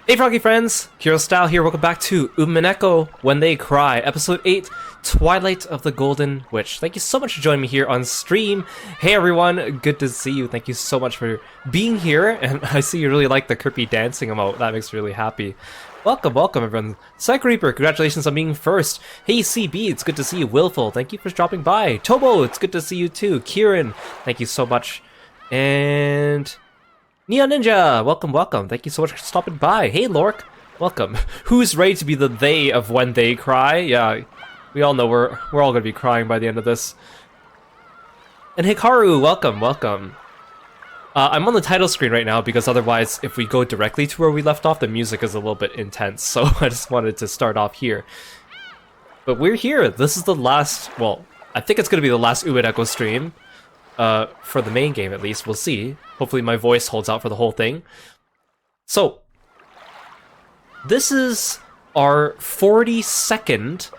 Hey Froggy friends, Kirostyle here, welcome back to Umineko When They Cry, Episode 8, Twilight of the Golden Witch. Thank you so much for joining me here on stream. Hey everyone, good to see you, thank you so much for being here, and I see you really like the Kirby dancing emote, that makes me really happy. Welcome everyone. Psycho Reaper, congratulations on being first. Hey CB, it's good to see you. Willful, thank you for dropping by. Tobo, it's good to see you too. Kieran, thank you so much. And Neon Ninja, welcome. Thank you so much for stopping by. Hey Lork, welcome. Who's ready to be the they of When They Cry? Yeah, we all know we're all gonna be crying by the end of this. And Hikaru, welcome. I'm on the title screen right now because otherwise, if we go directly to where we left off, the music is a little bit intense. So I just wanted to start off here. But we're here. This is the last. Well, I think it's gonna be the last Umineko stream. For the main game at least, we'll see. Hopefully my voice holds out for the whole thing. So, this is our 42nd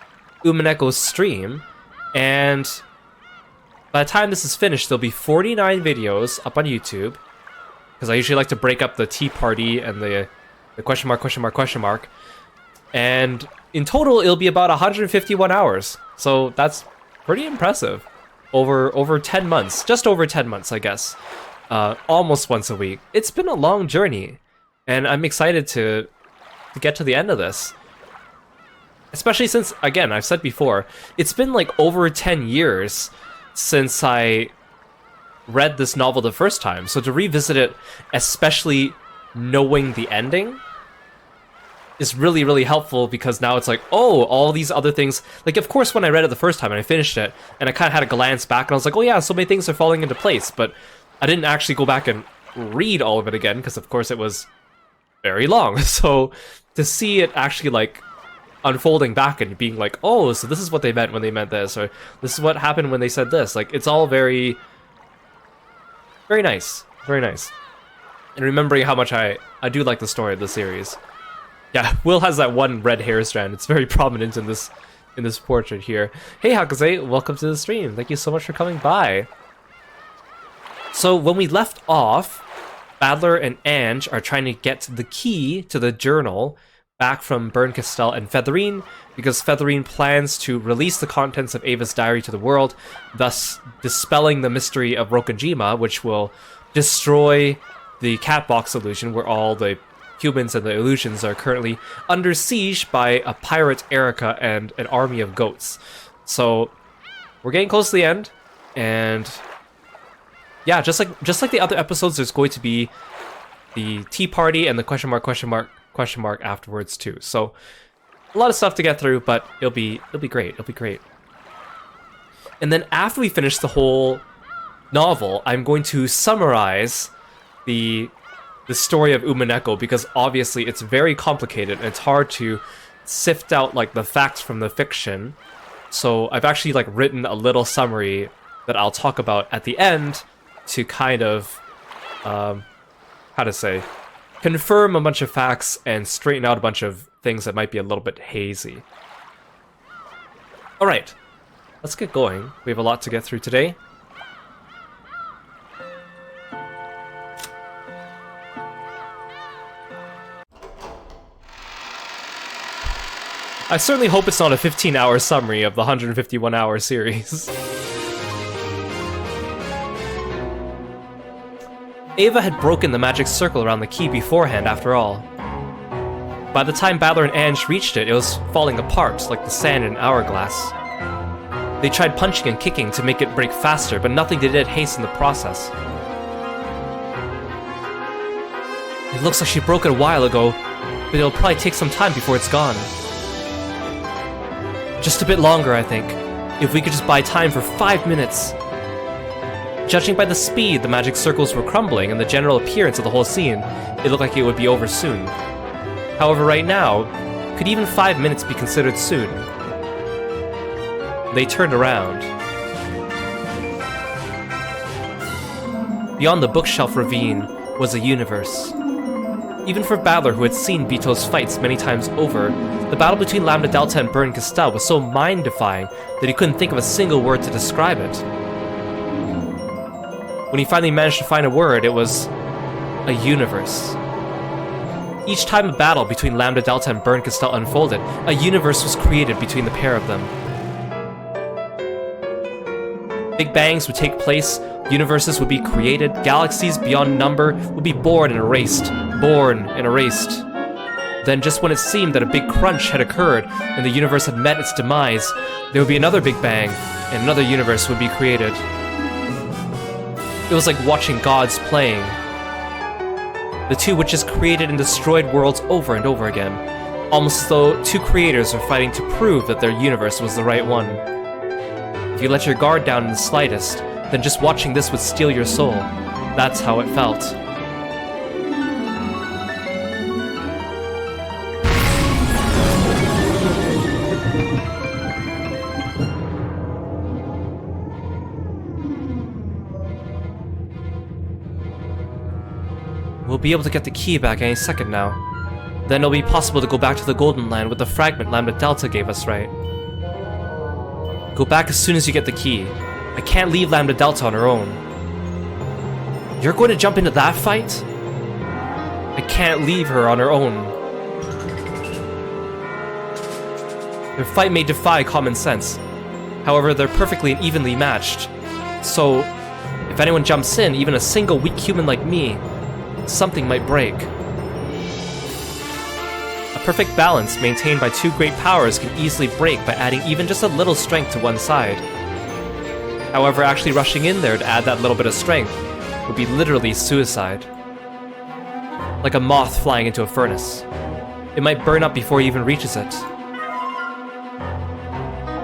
Umineko stream, and by the time this is finished, there'll be 49 videos up on YouTube, because I usually like to break up the tea party and the question mark, and in total it'll be about 151 hours, so that's pretty impressive. Over 10 months, just over 10 months, I guess. Almost once a week. It's been a long journey, and I'm excited to get to the end of this. Especially since, again, I've said before, it's been like over 10 years since I read this novel the first time, so to revisit it, especially knowing the ending, is really, really helpful, because now it's like, oh, all these other things. Like, of course, when I read it the first time and I finished it, and I kind of had a glance back, and I was like, oh yeah, so many things are falling into place, but I didn't actually go back and read all of it again, because of course it was very long. So to see it actually, like, unfolding back and being like, oh, so this is what they meant when they meant this, or this is what happened when they said this, like, it's all very, very nice. Very nice. And remembering how much I do like the story of the series. Yeah, Will has that one red hair strand. It's very prominent in this portrait here. Hey Hakaze, welcome to the stream. Thank you so much for coming by. So when we left off, Badler and Ange are trying to get the key to the journal back from Bernkastel and Featherine, because Featherine plans to release the contents of Ava's diary to the world, thus dispelling the mystery of Rokonjima, which will destroy the Catbox illusion, where all the humans and the illusions are currently under siege by a pirate Erica and an army of goats. So we're getting close to the end, and yeah, just like the other episodes, there's going to be the tea party and the question mark afterwards too. So a lot of stuff to get through, but it'll be great. It'll be great. And then after we finish the whole novel, I'm going to summarize the story of Umineko, because obviously it's very complicated and it's hard to sift out like the facts from the fiction. So I've actually like written a little summary that I'll talk about at the end to kind of confirm a bunch of facts and straighten out a bunch of things that might be a little bit hazy. Alright, let's get going. We have a lot to get through today. I certainly hope it's not a 15-hour summary of the 151-hour series. Ava had broken the magic circle around the key beforehand, after all. By the time Badler and Ange reached it, it was falling apart like the sand in an hourglass. They tried punching and kicking to make it break faster, but nothing did hasten the process. It looks like she broke it a while ago, but it'll probably take some time before it's gone. Just a bit longer, I think. If we could just buy time for 5 minutes. Judging by the speed the magic circles were crumbling and the general appearance of the whole scene, it looked like it would be over soon. However, right now, could even 5 minutes be considered soon? They turned around. Beyond the bookshelf ravine was a universe. Even for Badler, who had seen Bito's fights many times over, the battle between Lambda Delta and Bernkastel was so mind-defying that he couldn't think of a single word to describe it. When he finally managed to find a word, it was a universe. Each time a battle between Lambda Delta and Burn Castell unfolded, a universe was created between the pair of them. Big bangs would take place, universes would be created, galaxies beyond number would be born and erased. Born and erased. Then just when it seemed that a big crunch had occurred and the universe had met its demise, there would be another big bang, and another universe would be created. It was like watching gods playing. The two would just created and destroyed worlds over and over again, almost as though two creators were fighting to prove that their universe was the right one. If you let your guard down in the slightest, then just watching this would steal your soul. That's how it felt. We'll be able to get the key back any second now. Then it'll be possible to go back to the Golden Land with the fragment Lambda Delta gave us, right? Go back as soon as you get the key. I can't leave Lambda Delta on her own. You're going to jump into that fight? I can't leave her on her own. Their fight may defy common sense. However, they're perfectly and evenly matched. So, if anyone jumps in, even a single weak human like me, something might break. A perfect balance maintained by two great powers can easily break by adding even just a little strength to one side. However, actually rushing in there to add that little bit of strength would be literally suicide. Like a moth flying into a furnace. It might burn up before it even reaches it.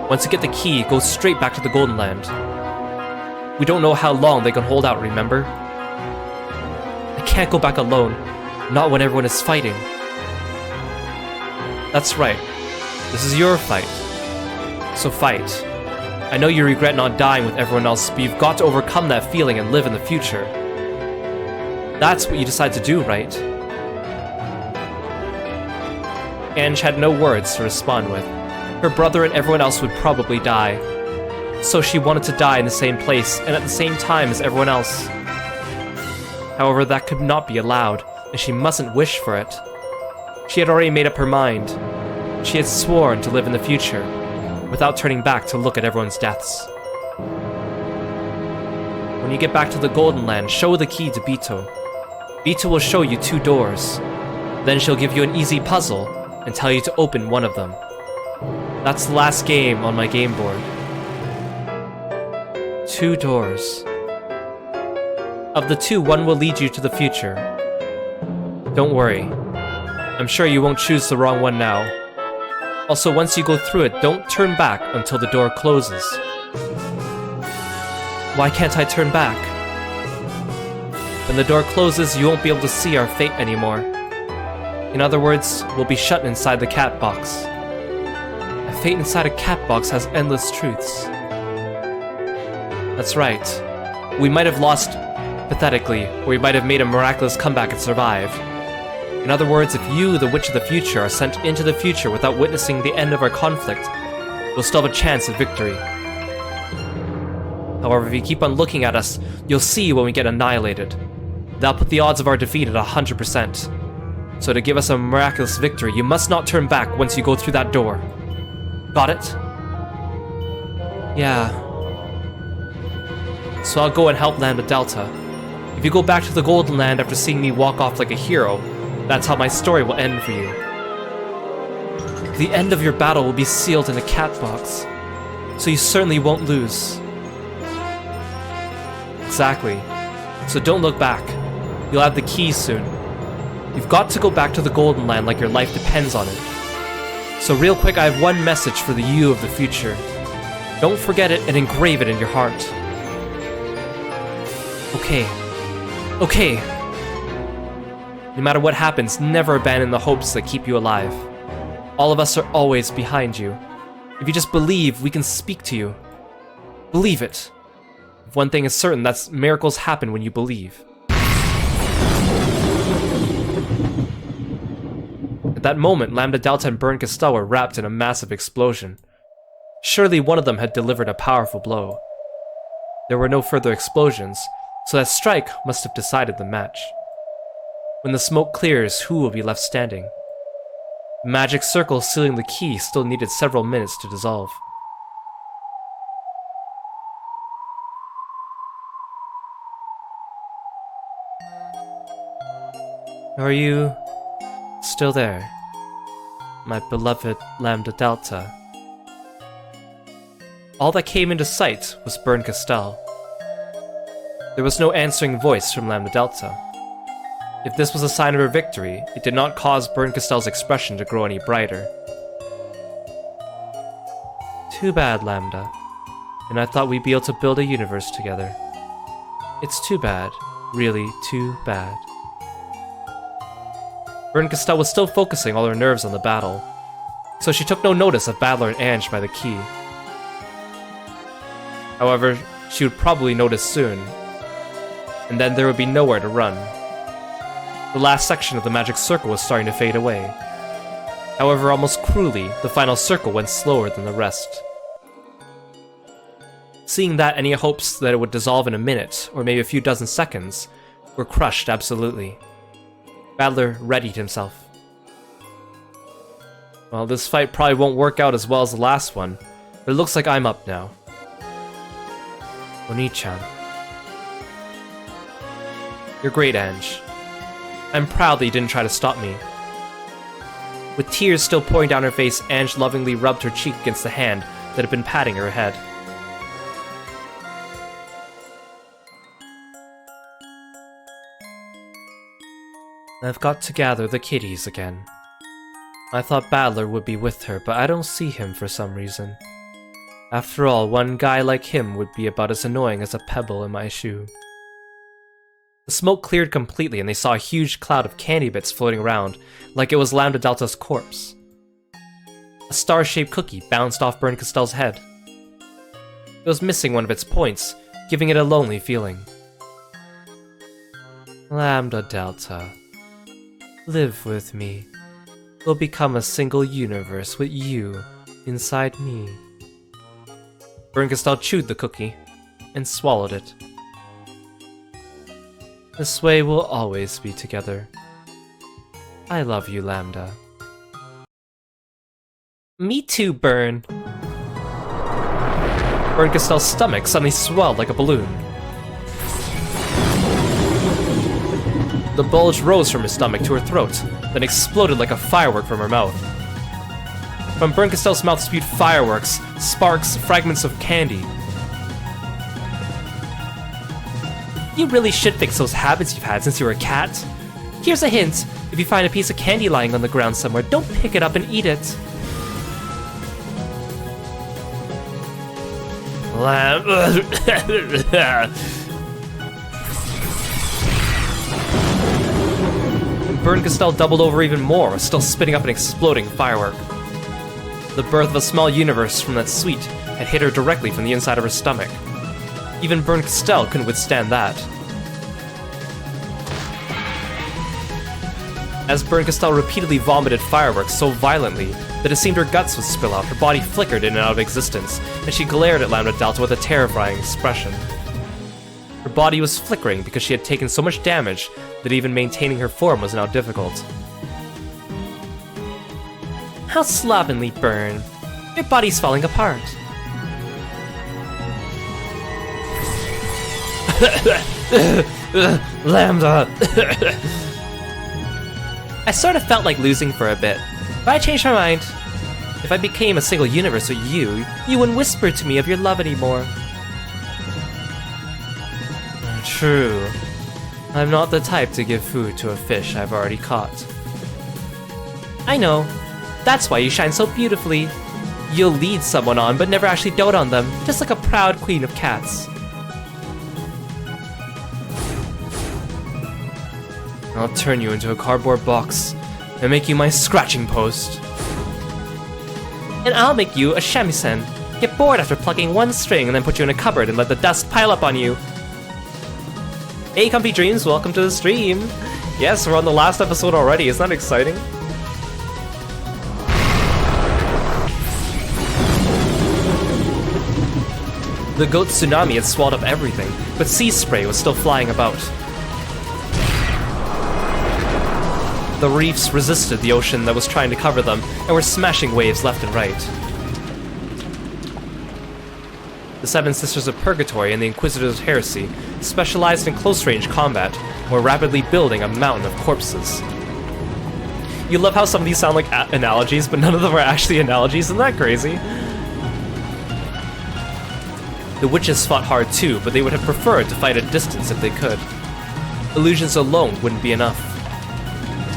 Once you get the key, go straight back to the Golden Land. We don't know how long they can hold out, remember? I can't go back alone, not when everyone is fighting. That's right, this is your fight. So fight. I know you regret not dying with everyone else, but you've got to overcome that feeling and live in the future. That's what you decide to do, right? Ange had no words to respond with. Her brother and everyone else would probably die. So she wanted to die in the same place and at the same time as everyone else. However, that could not be allowed, and she mustn't wish for it. She had already made up her mind. She had sworn to live in the future, without turning back to look at everyone's deaths. When you get back to the Golden Land, show the key to Bito. Bito will show you two doors. Then she'll give you an easy puzzle and tell you to open one of them. That's the last game on my game board. Two doors. Of the two, one will lead you to the future. Don't worry. I'm sure you won't choose the wrong one now. Also, once you go through it, don't turn back until the door closes. Why can't I turn back? When the door closes, you won't be able to see our fate anymore. In other words, we'll be shut inside the cat box. A fate inside a cat box has endless truths. That's right. We might have lost pathetically, or we might have made a miraculous comeback and survived. In other words, if you, the Witch of the Future, are sent into the future without witnessing the end of our conflict, we'll still have a chance of victory. However, if you keep on looking at us, you'll see when we get annihilated. That'll put the odds of our defeat at 100%. So to give us a miraculous victory, you must not turn back once you go through that door. Got it? Yeah. So I'll go and help Lambda Delta. If you go back to the Golden Land after seeing me walk off like a hero, that's how my story will end for you. The end of your battle will be sealed in a cat box, so you certainly won't lose. Exactly. So don't look back. You'll have the key soon. You've got to go back to the Golden Land like your life depends on it. So real quick, I have one message for the you of the future. Don't forget it and engrave it in your heart. Okay. Okay. No matter what happens, never abandon the hopes that keep you alive. All of us are always behind you. If you just believe, we can speak to you. Believe it. If one thing is certain, that's miracles happen when you believe. At that moment, Lambda Delta and Burn Castell were wrapped in a massive explosion. Surely one of them had delivered a powerful blow. There were no further explosions, so that strike must have decided the match. When the smoke clears, who will be left standing? The magic circle sealing the key still needed several minutes to dissolve. Are you still there, my beloved Lambda Delta? All that came into sight was Kirostyle. There was no answering voice from Lambda Delta. If this was a sign of her victory, it did not cause Kirostyle's expression to grow any brighter. Too bad, Lambda. And I thought we'd be able to build a universe together. It's too bad. Really too bad. Kirostyle was still focusing all her nerves on the battle, so she took no notice of Battler and Ange by the key. However, she would probably notice soon, and then there would be nowhere to run. The last section of the magic circle was starting to fade away. However, almost cruelly, the final circle went slower than the rest. Seeing that, any hopes that it would dissolve in a minute, or maybe a few dozen seconds, were crushed absolutely. Battler readied himself. Well, this fight probably won't work out as well as the last one, but it looks like I'm up now. Oni-chan. You're great, Ange. I'm proud that you didn't try to stop me. With tears still pouring down her face, Ange lovingly rubbed her cheek against the hand that had been patting her head. I've got to gather the kitties again. I thought Battler would be with her, but I don't see him for some reason. After all, one guy like him would be about as annoying as a pebble in my shoe. The smoke cleared completely and they saw a huge cloud of candy bits floating around, like it was Lambda Delta's corpse. A star-shaped cookie bounced off Kirostyle's head. It was missing one of its points, giving it a lonely feeling. Lambda Delta. Live with me. We'll become a single universe with you inside me. Kirostyle chewed the cookie and swallowed it. This way we'll always be together. I love you, Lambda. Me too, Burn. Kirostyle's stomach suddenly swelled like a balloon. The bulge rose from her stomach to her throat, then exploded like a firework from her mouth. From Kirostyle's mouth spewed fireworks, sparks, fragments of candy. You really should fix those habits you've had since you were a cat. Here's a hint. If you find a piece of candy lying on the ground somewhere, don't pick it up and eat it. Kirostyle doubled over even more, still spitting up an exploding firework. The birth of a small universe from that sweet had hit her directly from the inside of her stomach. Even Kirostyle couldn't withstand that. As Kirostyle repeatedly vomited fireworks so violently that it seemed her guts would spill out, her body flickered in and out of existence, and she glared at Lambda Delta with a terrifying expression. Her body was flickering because she had taken so much damage that even maintaining her form was now difficult. How slovenly, Burn. Your body's falling apart. Lambda. I sort of felt like losing for a bit, but I changed my mind. If I became a single universe with you, you wouldn't whisper to me of your love anymore. True. I'm not the type to give food to a fish I've already caught. I know. That's why you shine so beautifully. You'll lead someone on, but never actually dote on them, just like a proud queen of cats. I'll turn you into a cardboard box and make you my scratching post. And I'll make you a shamisen. Get bored after plucking one string and then put you in a cupboard and let the dust pile up on you. Hey, Comfy Dreams, welcome to the stream. Yes, we're on the last episode already. Isn't that exciting? The goat tsunami had swallowed up everything, but sea spray was still flying about. The reefs resisted the ocean that was trying to cover them, and were smashing waves left and right. The Seven Sisters of Purgatory and the Inquisitors of Heresy, specialized in close-range combat, were rapidly building a mountain of corpses. You love how some of these sound like analogies, but none of them are actually analogies. Isn't that crazy? The witches fought hard too, but they would have preferred to fight at distance if they could. Illusions alone wouldn't be enough.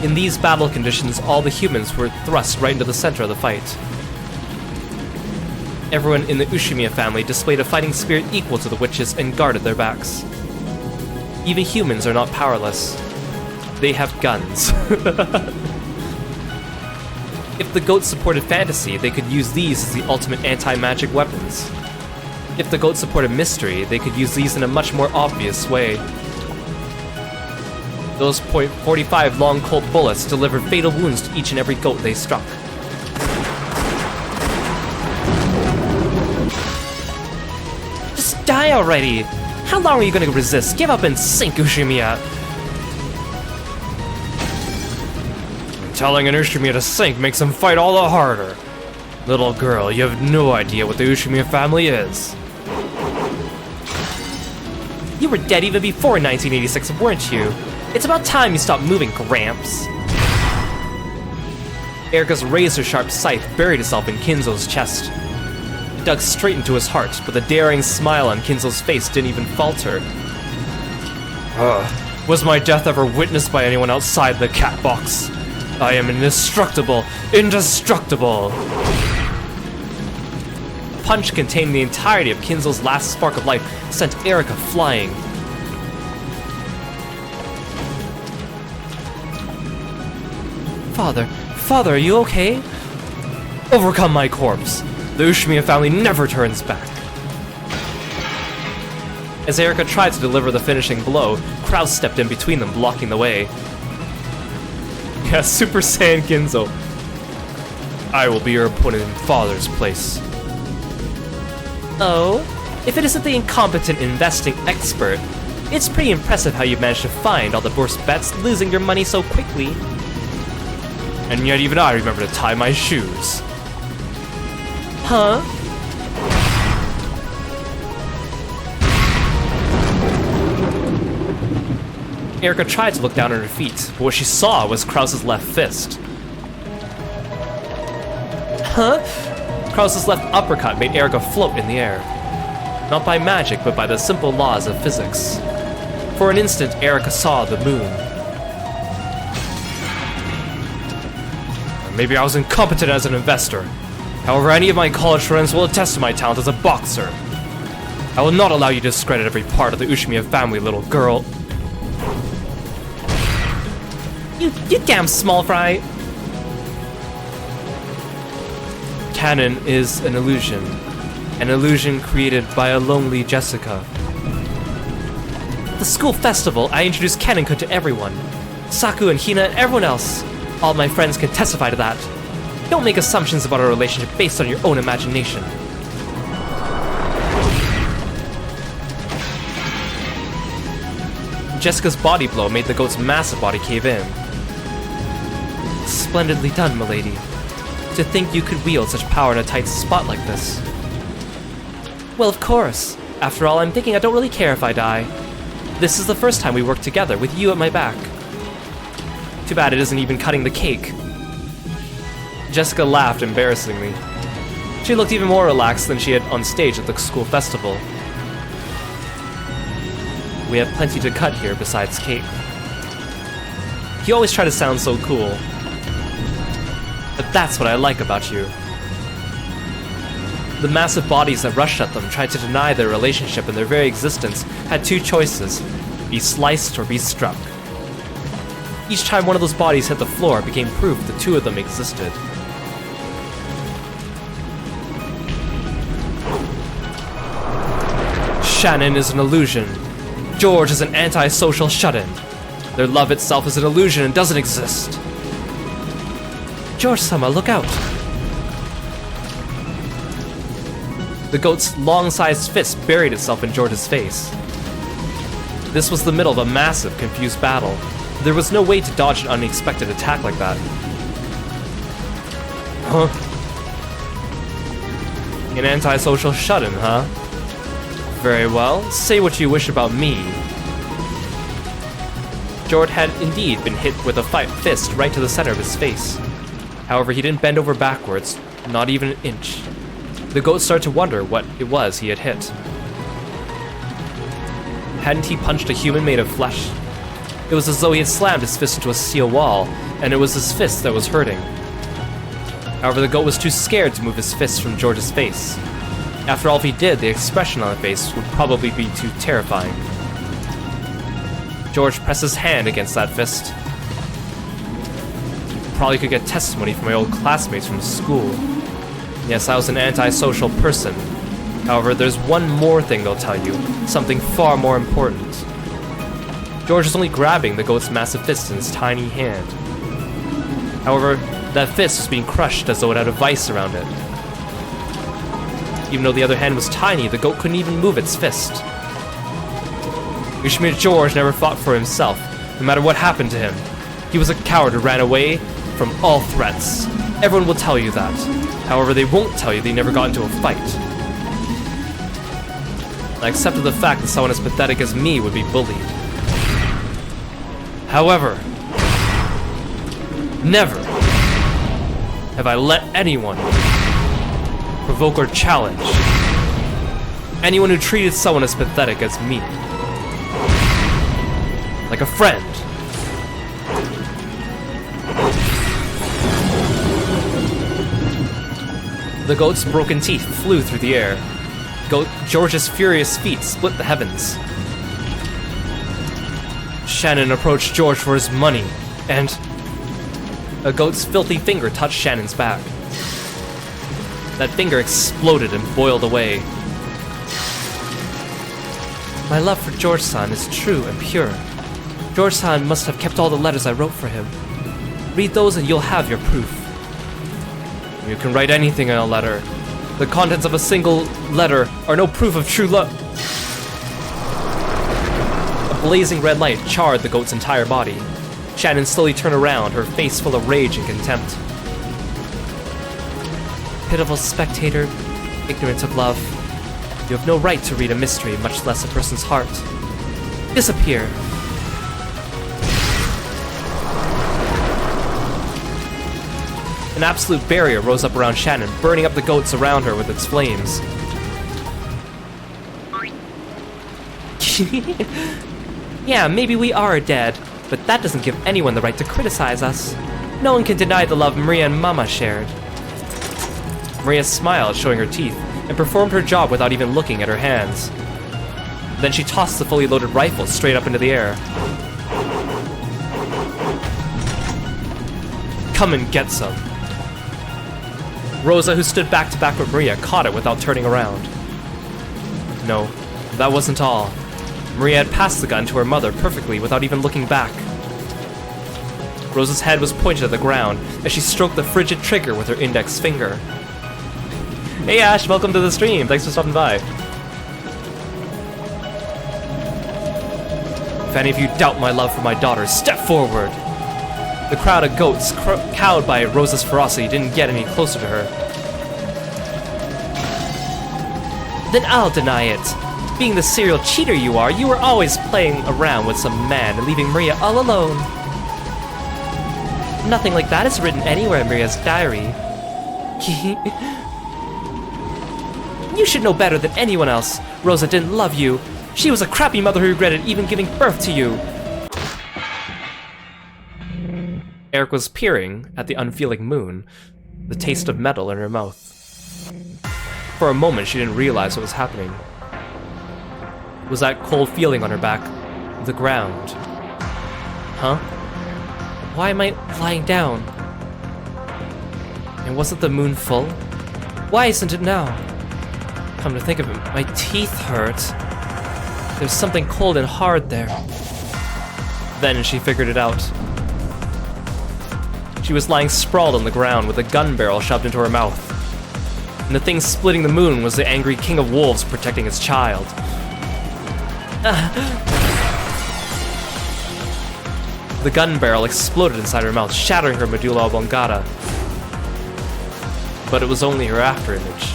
In these battle conditions, all the humans were thrust right into the center of the fight. Everyone in the Ushimiya family displayed a fighting spirit equal to the witches and guarded their backs. Even humans are not powerless. They have guns. If the goats supported fantasy, they could use these as the ultimate anti-magic weapons. If the goats supported mystery, they could use these in a much more obvious way. Those .45 long Colt bullets delivered fatal wounds to each and every goat they struck. Just die already! How long are you gonna resist? Give up and sink, Ushimiya! Telling an Ushimiya to sink makes him fight all the harder. Little girl, you have no idea what the Ushimiya family is. You were dead even before 1986, weren't you? It's about time you stopped moving, Gramps. Erika's razor-sharp scythe buried itself in Kinzo's chest. It dug straight into his heart, but the daring smile on Kinzo's face didn't even falter. Was my death ever witnessed by anyone outside the cat box? I am indestructible! Indestructible! A punch containing the entirety of Kinzo's last spark of life sent Erika flying. Father, are you okay? Overcome my corpse. The Ushimiya family never turns back. As Erika tried to deliver the finishing blow, Kraus stepped in between them, blocking the way. Yeah, Super Saiyan Kinzo. I will be your opponent in Father's place. Oh? If it isn't the incompetent investing expert, it's pretty impressive how you managed to find all the worst bets, losing your money so quickly. And yet even I remember to tie my shoes. Huh? Erika tried to look down at her feet, but what she saw was Kraus's left fist. Huh? Kraus's left uppercut made Erika float in the air. Not by magic, but by the simple laws of physics. For an instant, Erika saw the moon. Maybe I was incompetent as an investor. However, any of my college friends will attest to my talent as a boxer. I will not allow you to discredit every part of the Ushimiya family, little girl. You damn small fry! Canon is an illusion created by a lonely Jessica. At the school festival, I introduced Canon-kun to everyone. Saku and Hina and everyone else. All my friends can testify to that. Don't make assumptions about our relationship based on your own imagination. Jessica's body blow made the goat's massive body cave in. Splendidly done, milady. To think you could wield such power in a tight spot like this. Well, of course. After all, I'm thinking I don't really care if I die. This is the first time we work together, with you at my back. Too bad it isn't even cutting the cake. Jessica laughed embarrassingly. She looked even more relaxed than she had on stage at the school festival. We have plenty to cut here besides cake. You always try to sound so cool. But that's what I like about you. The massive bodies that rushed at them tried to deny their relationship, and their very existence had two choices: be sliced or be struck. Each time one of those bodies hit the floor, it became proof the two of them existed. Shannon is an illusion. George is an anti-social shut-in. Their love itself is an illusion and doesn't exist. George-sama, look out! The goat's long-sized fist buried itself in George's face. This was the middle of a massive, confused battle. There was no way to dodge an unexpected attack like that. Huh? An antisocial shut-in, huh? Very well, say what you wish about me. George had indeed been hit with a fist right to the center of his face. However, he didn't bend over backwards, not even an inch. The goat started to wonder what it was he had hit. Hadn't he punched a human made of flesh? It was as though he had slammed his fist into a steel wall, and it was his fist that was hurting. However, the goat was too scared to move his fist from George's face. After all, if he did, the expression on the face would probably be too terrifying. George pressed his hand against that fist. Probably could get testimony from my old classmates from school. Yes, I was an antisocial person. However, there's one more thing they'll tell you, something far more important. George was only grabbing the goat's massive fist in his tiny hand. However, that fist was being crushed as though it had a vice around it. Even though the other hand was tiny, the goat couldn't even move its fist. Ushimura George never fought for himself, no matter what happened to him. He was a coward who ran away from all threats. Everyone will tell you that. However, they won't tell you they never got into a fight. I accepted the fact that someone as pathetic as me would be bullied. However, never have I let anyone provoke or challenge anyone who treated someone as pathetic as me. Like a friend. The goat's broken teeth flew through the air. George's furious feet split the heavens. Shannon approached George for his money, and a goat's filthy finger touched Shannon's back. That finger exploded and boiled away. My love for George-san is true and pure. George-san must have kept all the letters I wrote for him. Read those and you'll have your proof. You can write anything in a letter. The contents of a single letter are no proof of true love. A blazing red light charred the goat's entire body. Shannon slowly turned around, her face full of rage and contempt. Pitiful spectator, ignorant of love. You have no right to read a mystery, much less a person's heart. Disappear. An absolute barrier rose up around Shannon, burning up the goats around her with its flames. Yeah, maybe we are dead, but that doesn't give anyone the right to criticize us. No one can deny the love Maria and Mama shared. Maria smiled, showing her teeth, and performed her job without even looking at her hands. Then she tossed the fully loaded rifle straight up into the air. Come and get some. Rosa, who stood back to back with Maria, caught it without turning around. No, that wasn't all. Maria had passed the gun to her mother perfectly without even looking back. Rosa's head was pointed at the ground as she stroked the frigid trigger with her index finger. Hey Ash, welcome to the stream. Thanks for stopping by. If any of you doubt my love for my daughter, step forward. The crowd of goats, cowed by Rosa's ferocity, didn't get any closer to her. Then I'll deny it. Being the serial cheater you are, you were always playing around with some man and leaving Maria all alone. Nothing like that is written anywhere in Maria's diary. You should know better than anyone else. Rosa didn't love you. She was a crappy mother who regretted even giving birth to you. Eric was peering at the unfeeling moon, the taste of metal in her mouth. For a moment, she didn't realize what was happening. It was that cold feeling on her back, the ground. Huh? Why am I lying down? And wasn't the moon full? Why isn't it now? Come to think of it, my teeth hurt. There's something cold and hard there. Then she figured it out. She was lying sprawled on the ground with a gun barrel shoved into her mouth. And the thing splitting the moon was the angry king of wolves protecting his child. The The gun barrel exploded inside her mouth, shattering her medulla oblongata. But it was only her afterimage.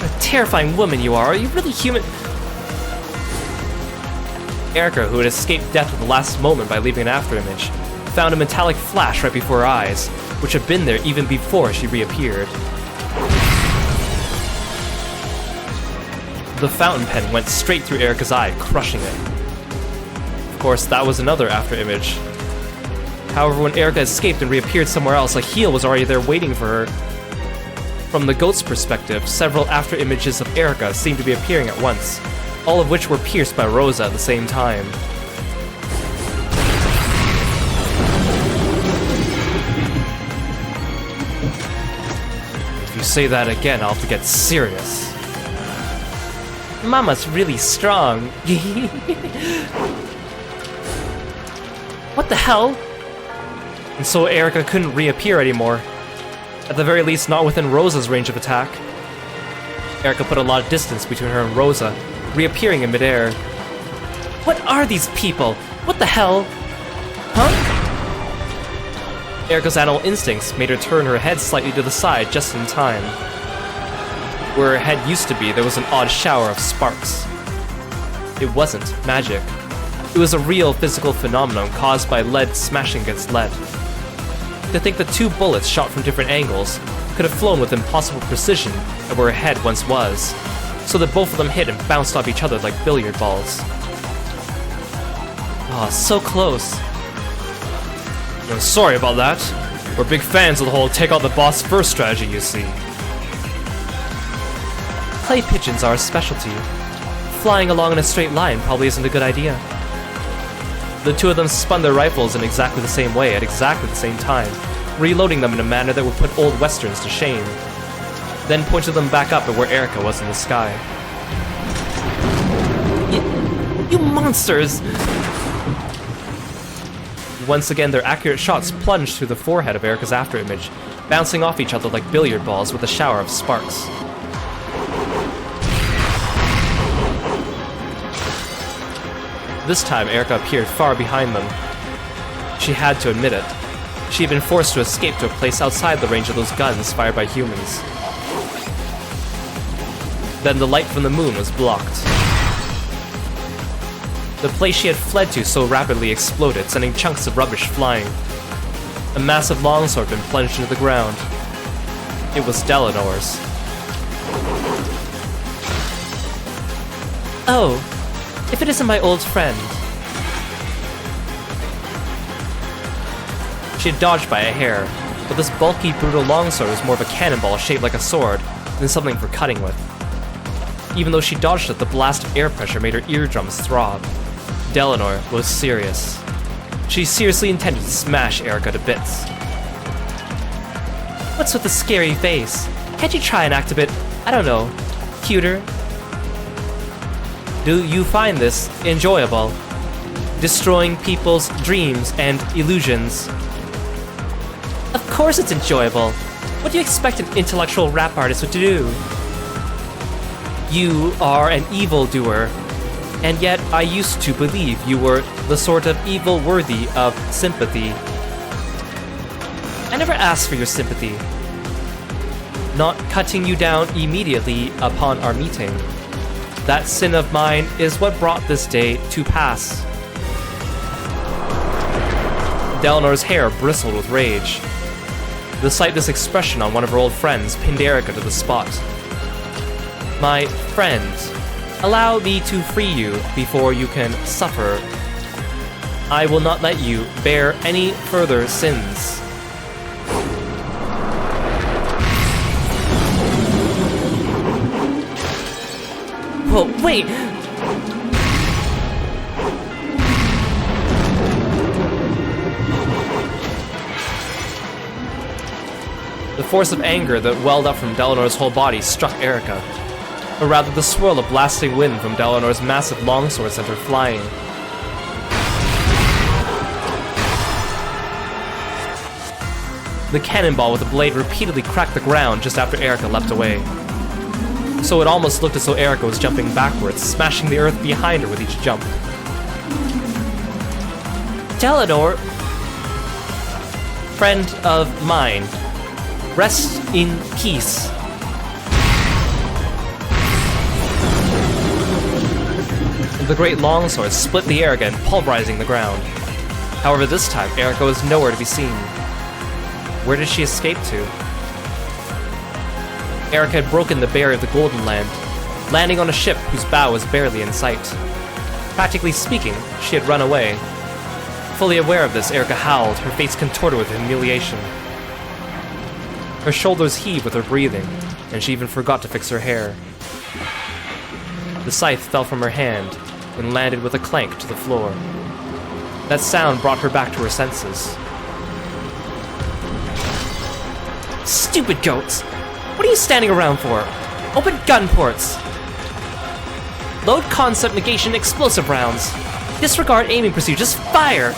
What a terrifying woman you are you really human? Erica, who had escaped death at the last moment by leaving an afterimage, found a metallic flash right before her eyes, which had been there even before she reappeared. The fountain pen went straight through Erica's eye, crushing it. Of course, that was another afterimage. However, when Erica escaped and reappeared somewhere else, a heel was already there waiting for her. From the goat's perspective, several afterimages of Erica seemed to be appearing at once, all of which were pierced by Rosa at the same time. If you say that again, I'll have to get serious. Mama's really strong. What the hell? And so Erica couldn't reappear anymore. At the very least, not within Rosa's range of attack. Erica put a lot of distance between her and Rosa, reappearing in midair. What are these people? What the hell? Huh? Erica's animal instincts made her turn her head slightly to the side just in time. Where her head used to be, there was an odd shower of sparks. It wasn't magic. It was a real physical phenomenon caused by lead smashing against lead. To think that two bullets shot from different angles could have flown with impossible precision at where her head once was, so that both of them hit and bounced off each other like billiard balls. Ah, so close. Sorry about that. We're big fans of the whole take out the boss first strategy, you see. Clay pigeons are a specialty. Flying along in a straight line probably isn't a good idea. The two of them spun their rifles in exactly the same way at exactly the same time, reloading them in a manner that would put old westerns to shame, then pointed them back up at where Erica was in the sky. You monsters! Once again, their accurate shots plunged through the forehead of Erica's afterimage, bouncing off each other like billiard balls with a shower of sparks. This time, Erica appeared far behind them. She had to admit it. She had been forced to escape to a place outside the range of those guns fired by humans. Then the light from the moon was blocked. The place she had fled to so rapidly exploded, sending chunks of rubbish flying. A massive longsword had been plunged into the ground. It was Delanor's. Oh, if it isn't my old friend. She had dodged by a hair, but this bulky, brutal longsword was more of a cannonball shaped like a sword than something for cutting with. Even though she dodged it, the blast of air pressure made her eardrums throb. Delanor was serious. She seriously intended to smash Erica to bits. What's with the scary face? Can't you try and act a bit, I don't know, cuter? Do you find this enjoyable? Destroying people's dreams and illusions. Of course it's enjoyable. What do you expect an intellectual rap artist would do? You are an evildoer, and yet I used to believe you were the sort of evil worthy of sympathy. I never asked for your sympathy. Not cutting you down immediately upon our meeting. That sin of mine is what brought this day to pass. Delanor's hair bristled with rage. The sightless expression on one of her old friends pinned Erica to the spot. My friend, allow me to free you before you can suffer. I will not let you bear any further sins. Whoa, wait! The force of anger that welled up from Delanor's whole body struck Erica. Or rather, the swirl of blasting wind from Delanor's massive longsword sent her flying. The cannonball with the blade repeatedly cracked the ground just after Erica leapt away. So it almost looked as though Erica was jumping backwards, smashing the earth behind her with each jump. Telenor, friend of mine, rest in peace. The great longsword split the air again, pulverizing the ground. However, this time, Erika was nowhere to be seen. Where did she escape to? Erika had broken the barrier of the Golden Land, landing on a ship whose bow was barely in sight. Practically speaking, she had run away. Fully aware of this, Erika howled, her face contorted with humiliation. Her shoulders heaved with her breathing, and she even forgot to fix her hair. The scythe fell from her hand and landed with a clank to the floor. That sound brought her back to her senses. Stupid goats! What are you standing around for? Open gun ports! Load concept negation explosive rounds. Disregard aiming procedures, fire!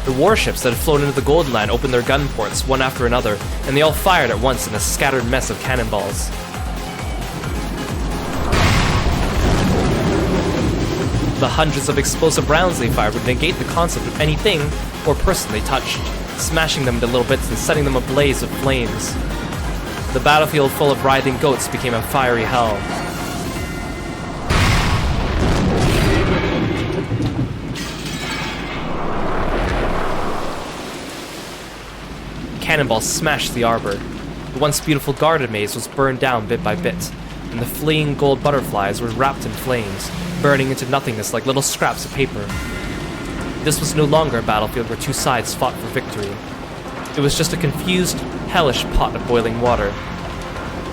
The warships that had flown into the Golden Land opened their gun ports one after another, and they all fired at once in a scattered mess of cannonballs. The hundreds of explosive rounds they fired would negate the concept of anything or person they touched, smashing them into little bits and setting them ablaze with flames. The battlefield full of writhing goats became a fiery hell. Cannonballs smashed the arbor. The once beautiful garden maze was burned down bit by bit, and the fleeing gold butterflies were wrapped in flames, burning into nothingness like little scraps of paper. This was no longer a battlefield where two sides fought for victory. It was just a confused, hellish pot of boiling water.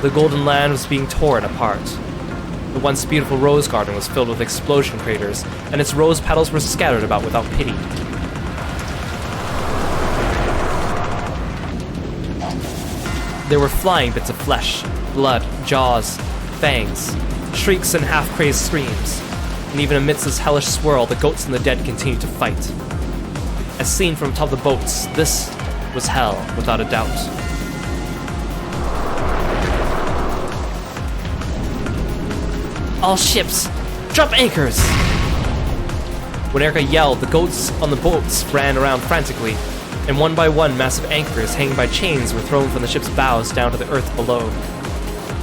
The Golden Land was being torn apart. The once beautiful rose garden was filled with explosion craters, and its rose petals were scattered about without pity. There were flying bits of flesh, blood, jaws, fangs, shrieks and half-crazed screams. And even amidst this hellish swirl, the goats and the dead continued to fight. As seen from atop the boats, this was hell, without a doubt. All ships, drop anchors! When Erika yelled, the goats on the boats ran around frantically, and one by one, massive anchors hanging by chains were thrown from the ship's bows down to the earth below.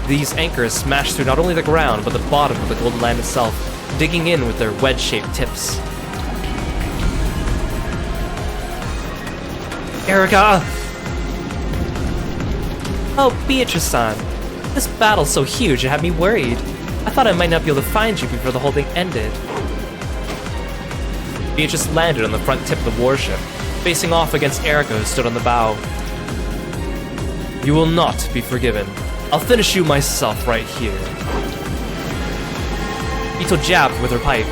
These anchors smashed through not only the ground, but the bottom of the Golden Land itself, digging in with their wedge-shaped tips. Erika! Oh, Beatrice-san. This battle's so huge it had me worried. I thought I might not be able to find you before the whole thing ended. Beatrice landed on the front tip of the warship, facing off against Erika who stood on the bow. You will not be forgiven. I'll finish you myself right here. Ito jabbed with her pipe.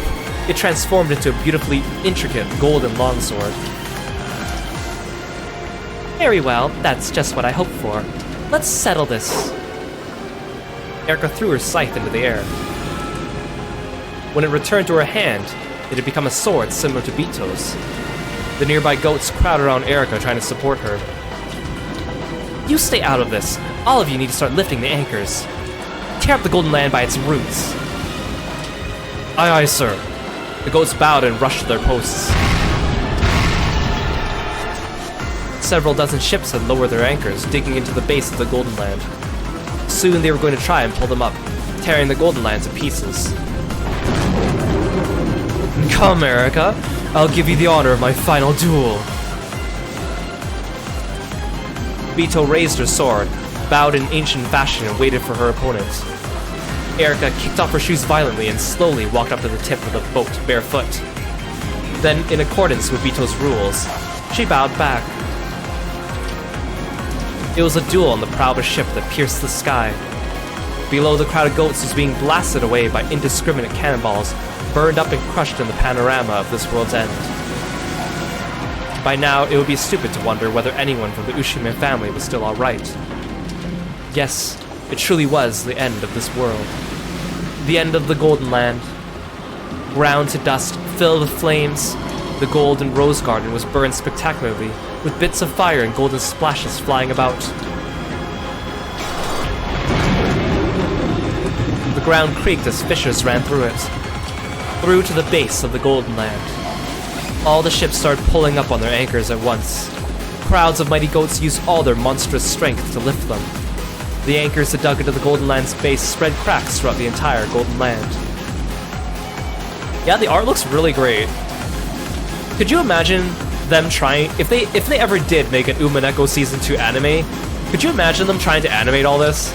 It transformed into a beautifully intricate golden longsword. Very well, that's just what I hoped for. Let's settle this. Erika threw her scythe into the air. When it returned to her hand, it had become a sword similar to Bito's. The nearby goats crowded around Erika trying to support her. You stay out of this. All of you need to start lifting the anchors. Tear up the Golden Land by its roots. Aye, aye, sir. The goats bowed and rushed to their posts. Several dozen ships had lowered their anchors, digging into the base of the Golden Land. Soon they were going to try and pull them up, tearing the Golden Land to pieces. Come, Erika. I'll give you the honor of my final duel. Bito raised her sword, bowed in ancient fashion and waited for her opponent. Erika kicked off her shoes violently and slowly walked up to the tip of the boat barefoot. Then, in accordance with Bito's rules, she bowed back. It was a duel on the prow of a ship that pierced the sky. Below, the crowd of goats was being blasted away by indiscriminate cannonballs, burned up and crushed in the panorama of this world's end. By now, it would be stupid to wonder whether anyone from the Ushime family was still alright. Yes, it truly was the end of this world. The end of the Golden Land. Ground to dust, filled with flames, the gold and rose garden was burned spectacularly, with bits of fire and golden splashes flying about. The ground creaked as fissures ran through it. through to the base of the Golden Land. All the ships started pulling up on their anchors at once. Crowds of mighty goats used all their monstrous strength to lift them. The anchors that dug into the Golden Land's base spread cracks throughout the entire Golden Land. Yeah, the art looks really great. Could you imagine them trying, if they ever did make an Umineko Season 2 anime, could you imagine them trying to animate all this?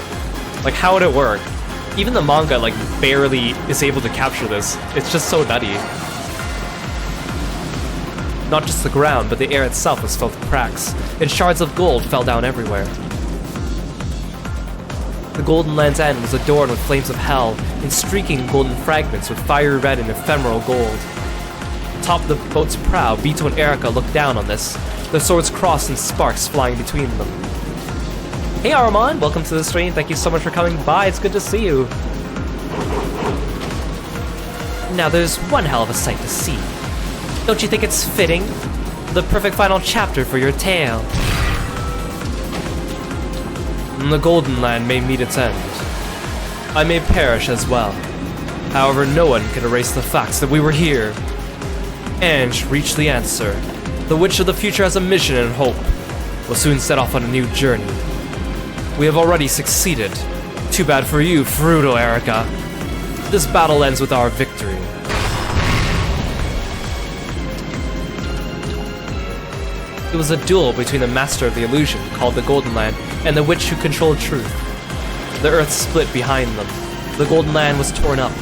Like, how would it work? Even the manga, like, barely is able to capture this. It's just so nutty. Not just the ground, but the air itself was filled with cracks, and shards of gold fell down everywhere. The Golden Land's end was adorned with flames of hell and streaking golden fragments with fiery red and ephemeral gold. Atop the boat's prow, Vito and Erica looked down on this, their swords crossed and sparks flying between them. Hey Aramon, welcome to the stream, thank you so much for coming by, it's good to see you. Now there's one hell of a sight to see. Don't you think it's fitting? The perfect final chapter for your tale. The Golden Land may meet its end. I may perish as well. However, no one can erase the facts that we were here. Ange reached the answer. The Witch of the Future has a mission and hope. Will soon set off on a new journey. We have already succeeded. Too bad for you, Fruto Erica. This battle ends with our victory. It was a duel between the Master of the Illusion, called the Golden Land, and the Witch who controlled Truth. The earth split behind them. The Golden Land was torn up.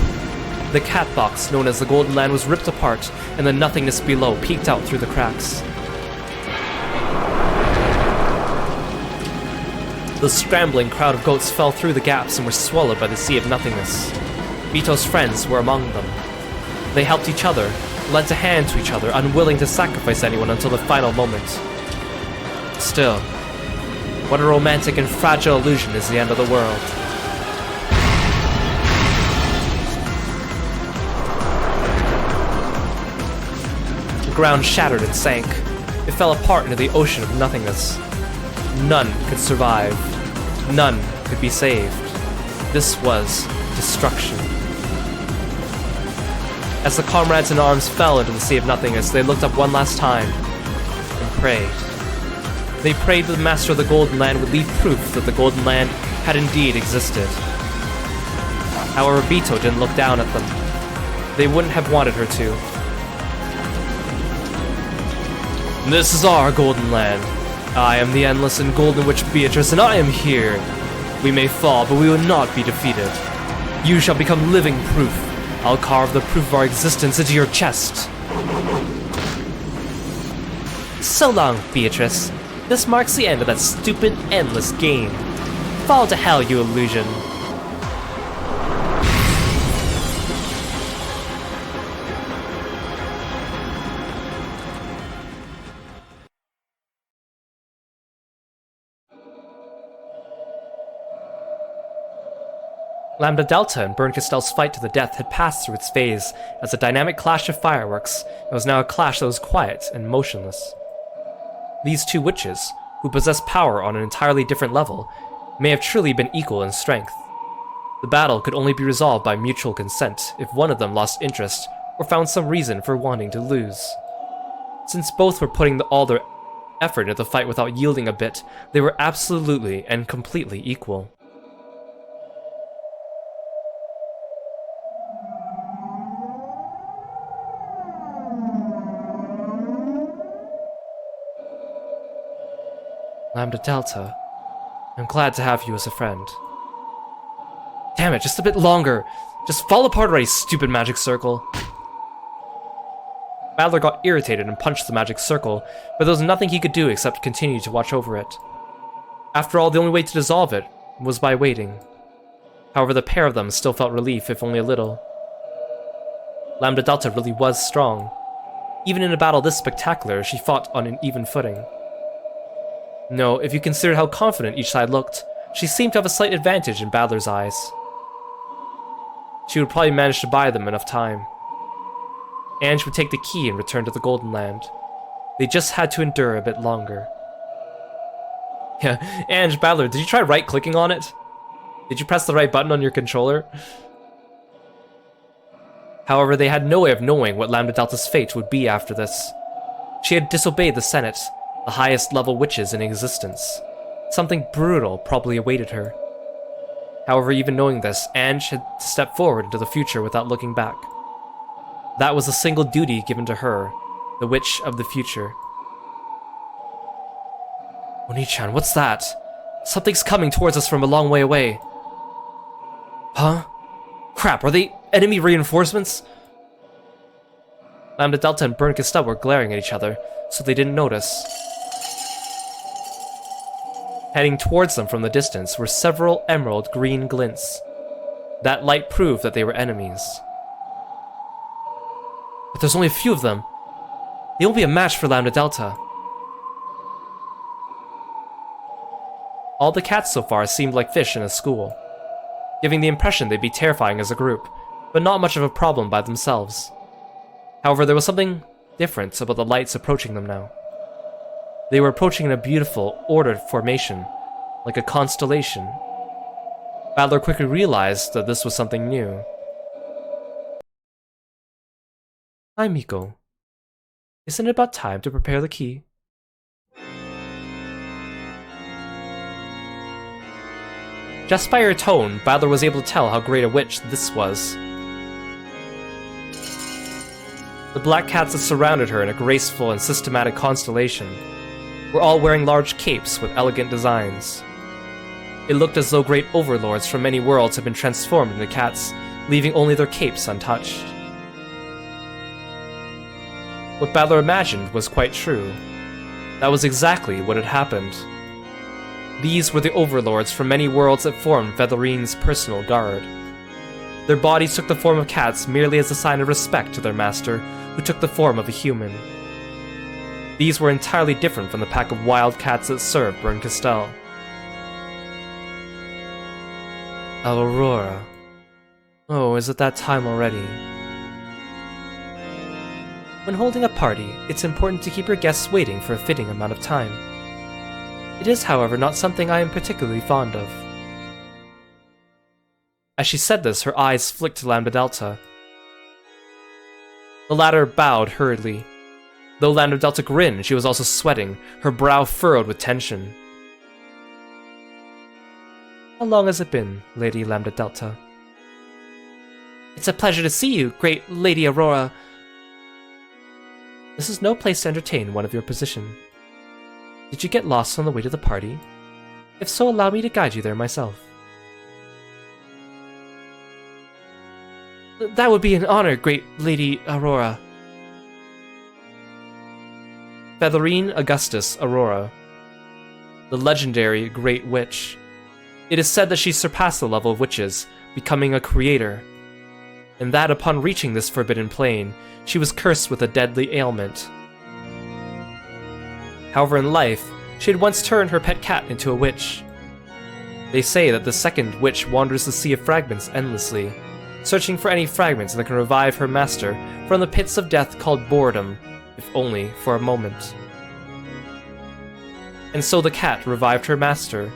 The cat box, known as the Golden Land, was ripped apart, and the nothingness below peeked out through the cracks. The scrambling crowd of goats fell through the gaps and were swallowed by the sea of nothingness. Vito's friends were among them. They helped each other, lent a hand to each other, unwilling to sacrifice anyone until the final moment. Still, what a romantic and fragile illusion is the end of the world. The ground shattered and sank. It fell apart into the ocean of nothingness. None could survive. None could be saved. This was destruction. As the comrades in arms fell into the sea of nothingness, they looked up one last time and prayed. They prayed that the Master of the Golden Land would leave proof that the Golden Land had indeed existed. However, Vito didn't look down at them. They wouldn't have wanted her to. This is our Golden Land. I am the Endless and Golden Witch Beatrice, and I am here. We may fall, but we will not be defeated. You shall become living proof. I'll carve the proof of our existence into your chest. So long, Beatrice. This marks the end of that stupid, endless game. Fall to hell, you illusion. Lambda Delta and Burn Castell's fight to the death had passed through its phase as a dynamic clash of fireworks. It was now a clash that was quiet and motionless. These two witches, who possessed power on an entirely different level, may have truly been equal in strength. The battle could only be resolved by mutual consent if one of them lost interest or found some reason for wanting to lose. Since both were putting all their effort into the fight without yielding a bit, they were absolutely and completely equal. Lambda Delta, I'm glad to have you as a friend. Damn it, just a bit longer! Just fall apart already, stupid magic circle! Battler got irritated and punched the magic circle, but there was nothing he could do except continue to watch over it. After all, the only way to dissolve it was by waiting. However, the pair of them still felt relief, if only a little. Lambda Delta really was strong. Even in a battle this spectacular, she fought on an even footing. No, if you consider how confident each side looked, she seemed to have a slight advantage in Battler's eyes. She would probably manage to buy them enough time. Ange would take the key and return to the Golden Land. They just had to endure a bit longer. Yeah, Ange, Battler, did you try right-clicking on it? Did you press the right button on your controller? However, they had no way of knowing what Lambda Delta's fate would be after this. She had disobeyed the Senate, the highest level witches in existence. Something brutal probably awaited her. However, even knowing this, Ange had to step forward into the future without looking back. That was a single duty given to her, the witch of the future. Oni-chan, what's that? Something's coming towards us from a long way away. Huh? Crap, are they enemy reinforcements? Lambda Delta and Burn Castell were glaring at each other, so they didn't notice. Heading towards them from the distance were several emerald green glints. That light proved that they were enemies. But there's only a few of them. They won't be a match for Lambda Delta. All the cats so far seemed like fish in a school, giving the impression they'd be terrifying as a group, but not much of a problem by themselves. However, there was something different about the lights approaching them now. They were approaching in a beautiful, ordered formation, like a constellation. Battler quickly realized that this was something new. Hi, Miko. Isn't it about time to prepare the key? Just by her tone, Battler was able to tell how great a witch this was. The black cats that surrounded her in a graceful and systematic constellation were all wearing large capes with elegant designs. It looked as though great overlords from many worlds had been transformed into cats, leaving only their capes untouched. What Battler imagined was quite true. That was exactly what had happened. These were the overlords from many worlds that formed Vedorine's personal guard. Their bodies took the form of cats merely as a sign of respect to their master, who took the form of a human. These were entirely different from the pack of wild cats that served Burn Castell. Aurora. Oh, is it that time already? When holding a party, it's important to keep your guests waiting for a fitting amount of time. It is, however, not something I am particularly fond of. As she said this, her eyes flicked to Lambda Delta. The latter bowed hurriedly. Though Lambda Delta grinned, she was also sweating, her brow furrowed with tension. How long has it been, Lady Lambda Delta? It's a pleasure to see you, great Lady Aurora. This is no place to entertain one of your position. Did you get lost on the way to the party? If so, allow me to guide you there myself. That would be an honor, great Lady Aurora. Vedorine Augustus Aurora, the legendary Great Witch. It is said that she surpassed the level of witches, becoming a creator, and that upon reaching this forbidden plane, she was cursed with a deadly ailment. However, in life, she had once turned her pet cat into a witch. They say that the second witch wanders the Sea of Fragments endlessly, searching for any fragments that can revive her master from the pits of death called boredom, if only for a moment. And so the cat revived her master,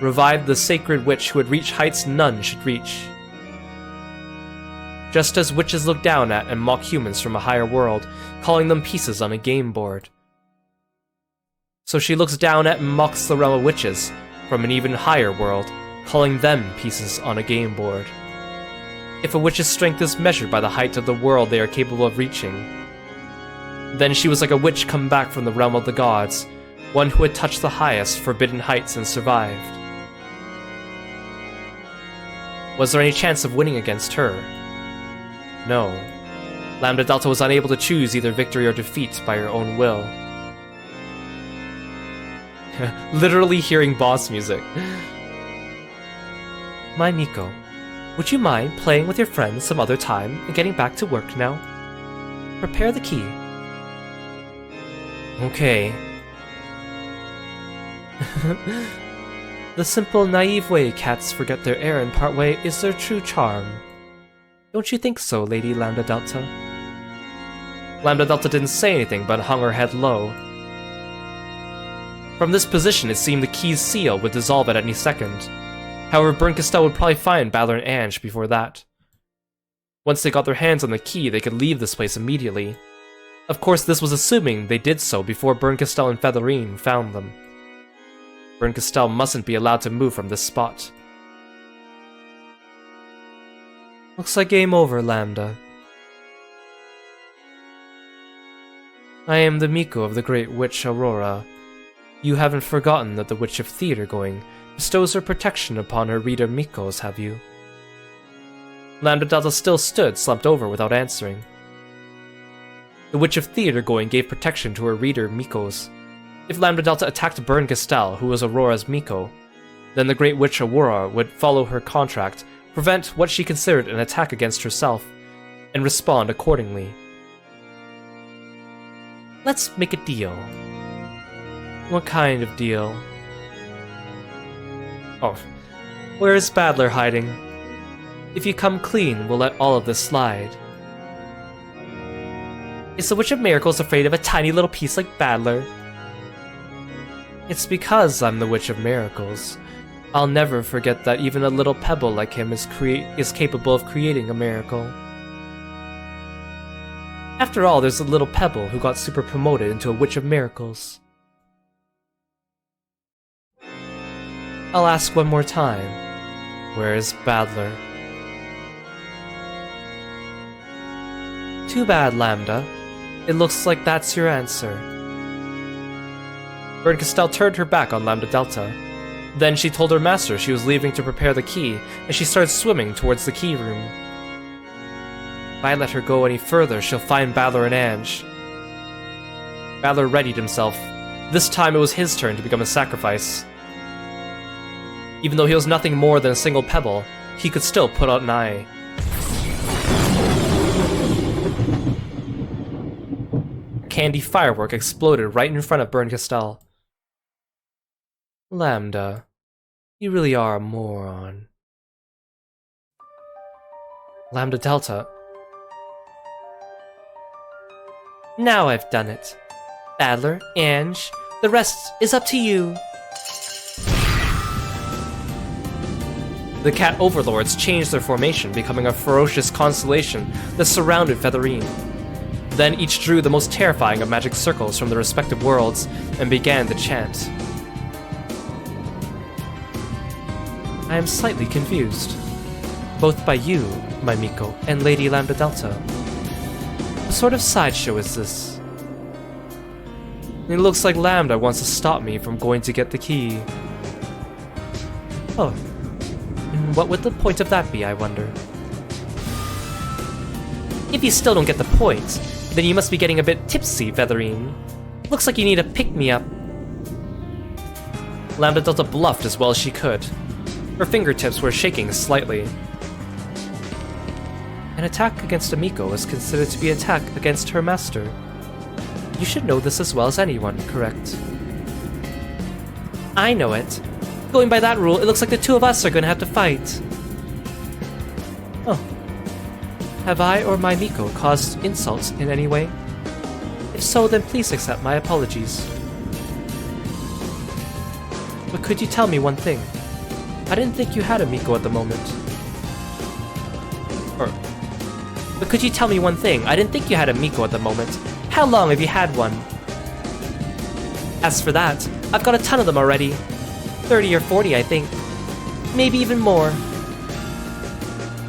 revived the sacred witch who had reached heights none should reach. Just as witches look down at and mock humans from a higher world, calling them pieces on a game board. So she looks down at and mocks the realm of witches from an even higher world, calling them pieces on a game board. If a witch's strength is measured by the height of the world they are capable of reaching, then she was like a witch come back from the realm of the gods, one who had touched the highest forbidden heights and survived. Was there any chance of winning against her? No. Lambda Delta was unable to choose either victory or defeat by her own will. Literally hearing boss music. My Miko, would you mind playing with your friends some other time and getting back to work now? Prepare the key. Okay. The simple, naive way cats forget their errand partway is their true charm. Don't you think so, Lady Lambda Delta? Lambda Delta didn't say anything but hung her head low. From this position, it seemed the key's seal would dissolve at any second. However, Burn Castell would probably find Battler and Ange before that. Once they got their hands on the key, they could leave this place immediately. Of course, this was assuming they did so before Bernkastel and Featherine found them. Bernkastel mustn't be allowed to move from this spot. Looks like game over, Lambda. I am the Miko of the Great Witch Aurora. You haven't forgotten that the Witch of Theater Going bestows her protection upon her reader Mikos, have you? Lambda Delta still stood, slumped over without answering. The Witch of Theater Going gave protection to her reader Mikos. If Lambda Delta attacked Bernkastel, who was Aurora's Miko, then the Great Witch Aurora would follow her contract, prevent what she considered an attack against herself, and respond accordingly. Let's make a deal. What kind of deal? Oh, where is Badler hiding? If you come clean, we'll let all of this slide. Is the Witch of Miracles afraid of a tiny little piece like Badler? It's because I'm the Witch of Miracles. I'll never forget that even a little pebble like him is capable of creating a miracle. After all, there's a little pebble who got super promoted into a Witch of Miracles. I'll ask one more time. Where is Badler? Too bad, Lambda. It looks like that's your answer. Bernkastel turned her back on Lambda Delta. Then she told her master she was leaving to prepare the key, and she started swimming towards the key room. If I let her go any further, she'll find Badler and Ange. Badler readied himself. This time it was his turn to become a sacrifice. Even though he was nothing more than a single pebble, he could still put out an eye. A candy firework exploded right in front of Bernkastel. Lambda, you really are a moron. Lambda Delta. Now I've done it. Badler, Ange, the rest is up to you. The cat overlords changed their formation, becoming a ferocious constellation that surrounded Featherine. Then each drew the most terrifying of magic circles from their respective worlds and began to chant. I am slightly confused, both by you, my Miko, and Lady Lambda Delta. What sort of sideshow is this? It looks like Lambda wants to stop me from going to get the key. Oh. What would the point of that be, I wonder? If you still don't get the point, then you must be getting a bit tipsy, Featherine. Looks like you need a pick-me-up. Lambda Delta bluffed as well as she could. Her fingertips were shaking slightly. An attack against a Miko is considered to be an attack against her master. You should know this as well as anyone, correct? I know it. Going by that rule, it looks like the two of us are going to have to fight. Oh. Have I or my Miko caused insults in any way? If so, then please accept my apologies. But could you tell me one thing? I didn't think you had a Miko at the moment. But could you tell me one thing? I didn't think you had a Miko at the moment. How long have you had one? As for that, I've got a ton of them already. 30 or 40, I think. Maybe even more.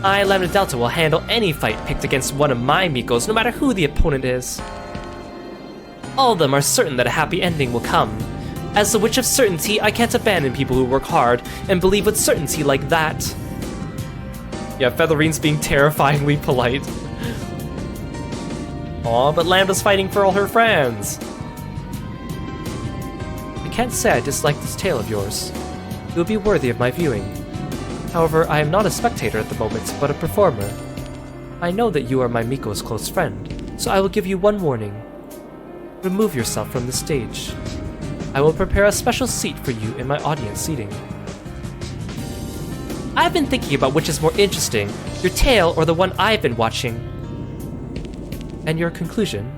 I, Lambda Delta, will handle any fight picked against one of my Mikos, no matter who the opponent is. All of them are certain that a happy ending will come. As the Witch of Certainty, I can't abandon people who work hard and believe with certainty like that. Yeah, Featherine's being terrifyingly polite. Aw, but Lambda's fighting for all her friends. I can't say I dislike this tale of yours. It would be worthy of my viewing. However, I am not a spectator at the moment, but a performer. I know that you are my Miko's close friend, so I will give you one warning. Remove yourself from the stage. I will prepare a special seat for you in my audience seating. I've been thinking about which is more interesting, your tale or the one I've been watching. And your conclusion?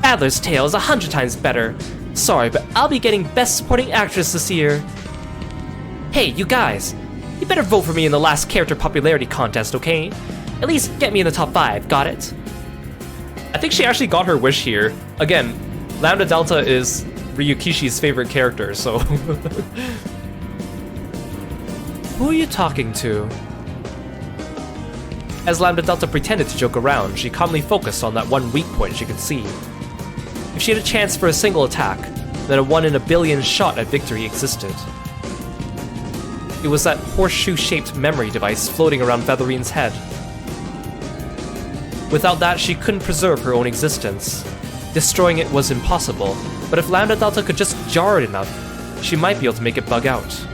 Adler's tale is 100 times better. Sorry, but I'll be getting Best Supporting Actress this year. Hey, you guys! You better vote for me in the last character popularity contest, okay? At least get me in the top 5, got it? I think she actually got her wish here. Again, Lambda Delta is Ryukishi's favorite character, so... Who are you talking to? As Lambda Delta pretended to joke around, she calmly focused on that one weak point she could see. If she had a chance for a single attack, then a 1 in a billion shot at victory existed. It was that horseshoe-shaped memory device floating around Featherine's head. Without that, she couldn't preserve her own existence. Destroying it was impossible, but if Lambda Delta could just jar it enough, she might be able to make it bug out.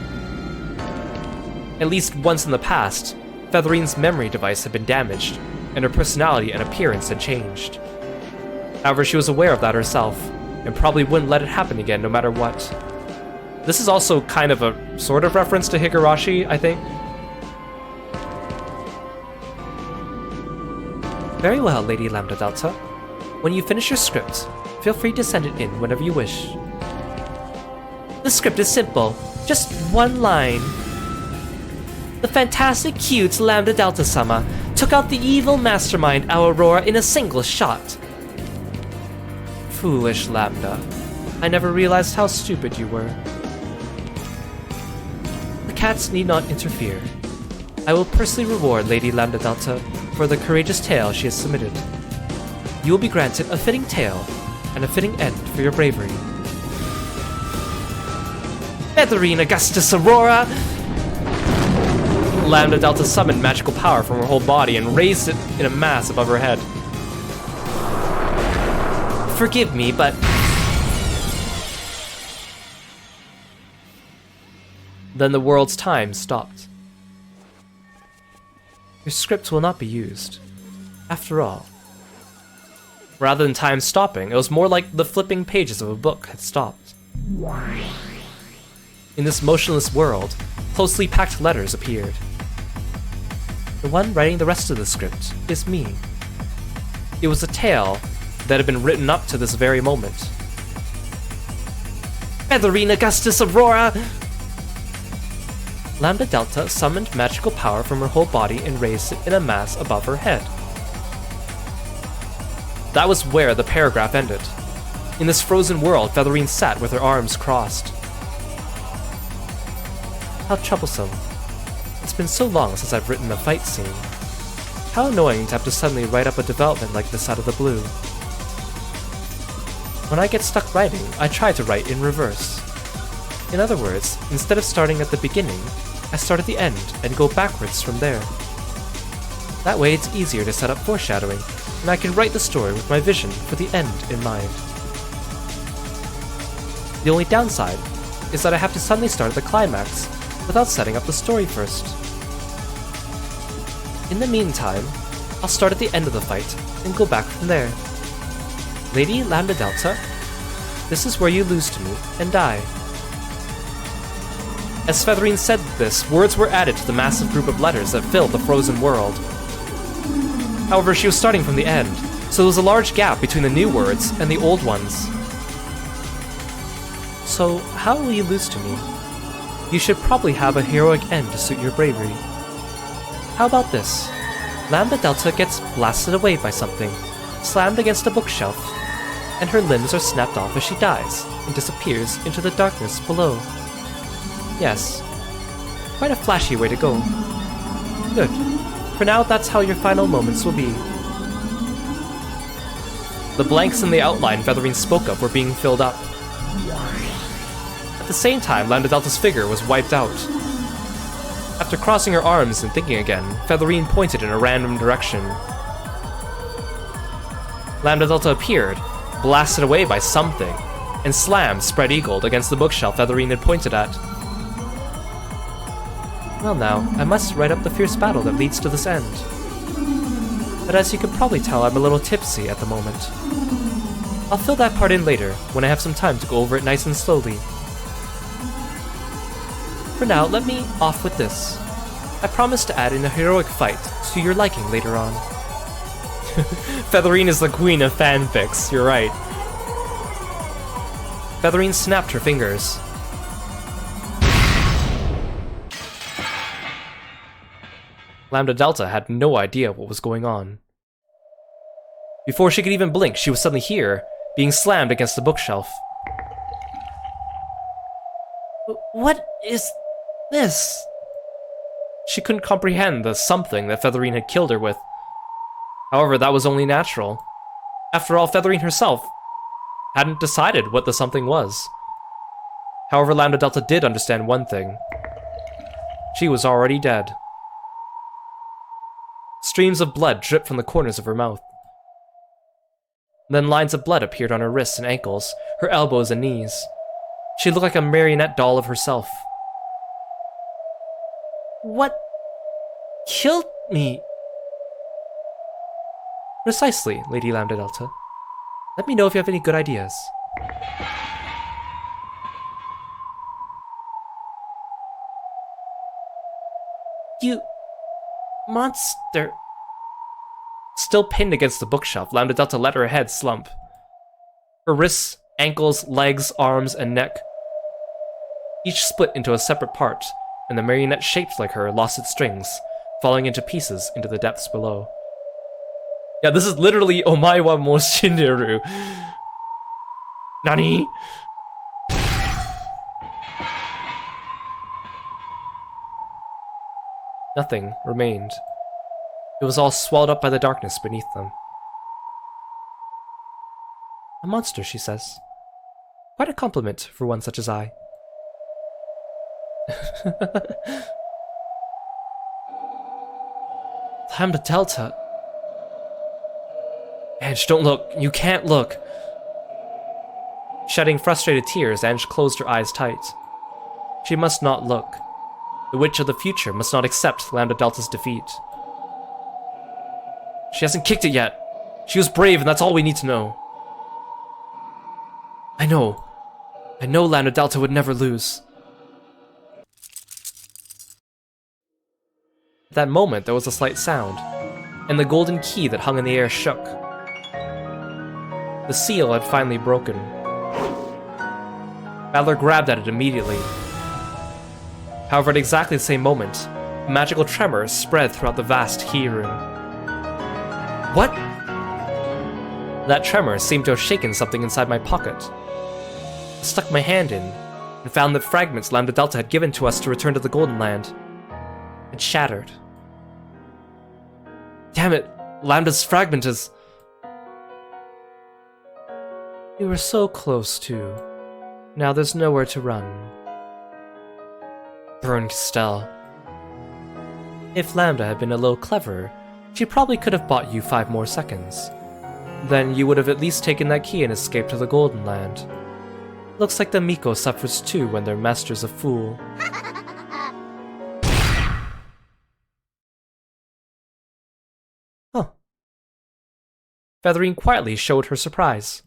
At least once in the past, Featherine's memory device had been damaged, and her personality and appearance had changed. However, she was aware of that herself, and probably wouldn't let it happen again no matter what. This is also kind of a sort of reference to Higurashi, I think. Very well, Lady Lambda Delta. When you finish your script, feel free to send it in whenever you wish. The script is simple, just one line. The fantastic cute Lambda Delta-sama took out the evil mastermind Aurora in a single shot. Foolish Lambda. I never realized how stupid you were. The cats need not interfere. I will personally reward Lady Lambda Delta for the courageous tale she has submitted. You will be granted a fitting tale and a fitting end for your bravery. Featherine Augustus Aurora! Lambda Delta summoned magical power from her whole body and raised it in a mass above her head. Forgive me, but... Then the world's time stopped. Your script will not be used. After all. Rather than time stopping, it was more like the flipping pages of a book had stopped. In this motionless world, closely packed letters appeared. The one writing the rest of the script is me. It was a tale that had been written up to this very moment. Featherine Augustus Aurora! Lambda Delta summoned magical power from her whole body and raised it in a mass above her head. That was where the paragraph ended. In this frozen world, Featherine sat with her arms crossed. How troublesome. It's been so long since I've written a fight scene. How annoying to have to suddenly write up a development like this out of the blue. When I get stuck writing, I try to write in reverse. In other words, instead of starting at the beginning, I start at the end and go backwards from there. That way it's easier to set up foreshadowing, and I can write the story with my vision for the end in mind. The only downside is that I have to suddenly start at the climax without setting up the story first. In the meantime, I'll start at the end of the fight and go back from there. Lady Lambda Delta, this is where you lose to me and die. As Featherine said this, words were added to the massive group of letters that filled the frozen world. However, she was starting from the end, so there was a large gap between the new words and the old ones. So, how will you lose to me? You should probably have a heroic end to suit your bravery. How about this? Lambda Delta gets blasted away by something, slammed against a bookshelf, and her limbs are snapped off as she dies and disappears into the darkness below. Yes, quite a flashy way to go. Good. For now, that's how your final moments will be. The blanks in the outline Featherine spoke of were being filled up. At the same time, Lambda Delta's figure was wiped out. After crossing her arms and thinking again, Featherine pointed in a random direction. Lambda Delta appeared, blasted away by something, and slammed spread-eagled against the bookshelf Featherine had pointed at. Well now, I must write up the fierce battle that leads to this end. But as you can probably tell, I'm a little tipsy at the moment. I'll fill that part in later, when I have some time to go over it nice and slowly. For now, let me off with this. I promise to add in a heroic fight to your liking later on. Featherine is the queen of fanfics, you're right. Featherine snapped her fingers. Lambda Delta had no idea what was going on. Before she could even blink, she was suddenly here, being slammed against the bookshelf. What is this? She couldn't comprehend the something that Featherine had killed her with. However, that was only natural. After all, Featherine herself hadn't decided what the something was. However, Lambda Delta did understand one thing. She was already dead. Streams of blood dripped from the corners of her mouth. Then lines of blood appeared on her wrists and ankles, her elbows and knees. She looked like a marionette doll of herself. What killed me? Precisely, Lady Lambda Delta. Let me know if you have any good ideas. You monster. Still pinned against the bookshelf, Lambda Delta let her head slump. Her wrists, ankles, legs, arms, and neck each split into a separate part, and the marionette shaped like her lost its strings, falling into pieces into the depths below. Yeah, this is literally Omae wa mo shinderu. Nani? Nothing remained. It was all swallowed up by the darkness beneath them. A monster, she says. Quite a compliment for one such as I. Lambda Delta. Ange, don't look. You can't look. Shedding frustrated tears, Ange closed her eyes tight. She must not look. The Witch of the Future must not accept Lambda Delta's defeat. She hasn't kicked it yet. She was brave, and that's all we need to know. I know Lambda Delta would never lose. At that moment, there was a slight sound, and the golden key that hung in the air shook. The seal had finally broken. Battler grabbed at it immediately. However, at exactly the same moment, a magical tremor spread throughout the vast key room. What? That tremor seemed to have shaken something inside my pocket. I stuck my hand in, and found that fragments Lambda Delta had given to us to return to the Golden Land had shattered. Damn it, Lambda's fragment is... We were so close to. Now there's nowhere to run. Burn Castell. If Lambda had been a little cleverer, she probably could have bought you 5 more seconds. Then you would have at least taken that key and escaped to the Golden Land. Looks like the Miko suffers too when their master's a fool. Huh. Featherine quietly showed her surprise.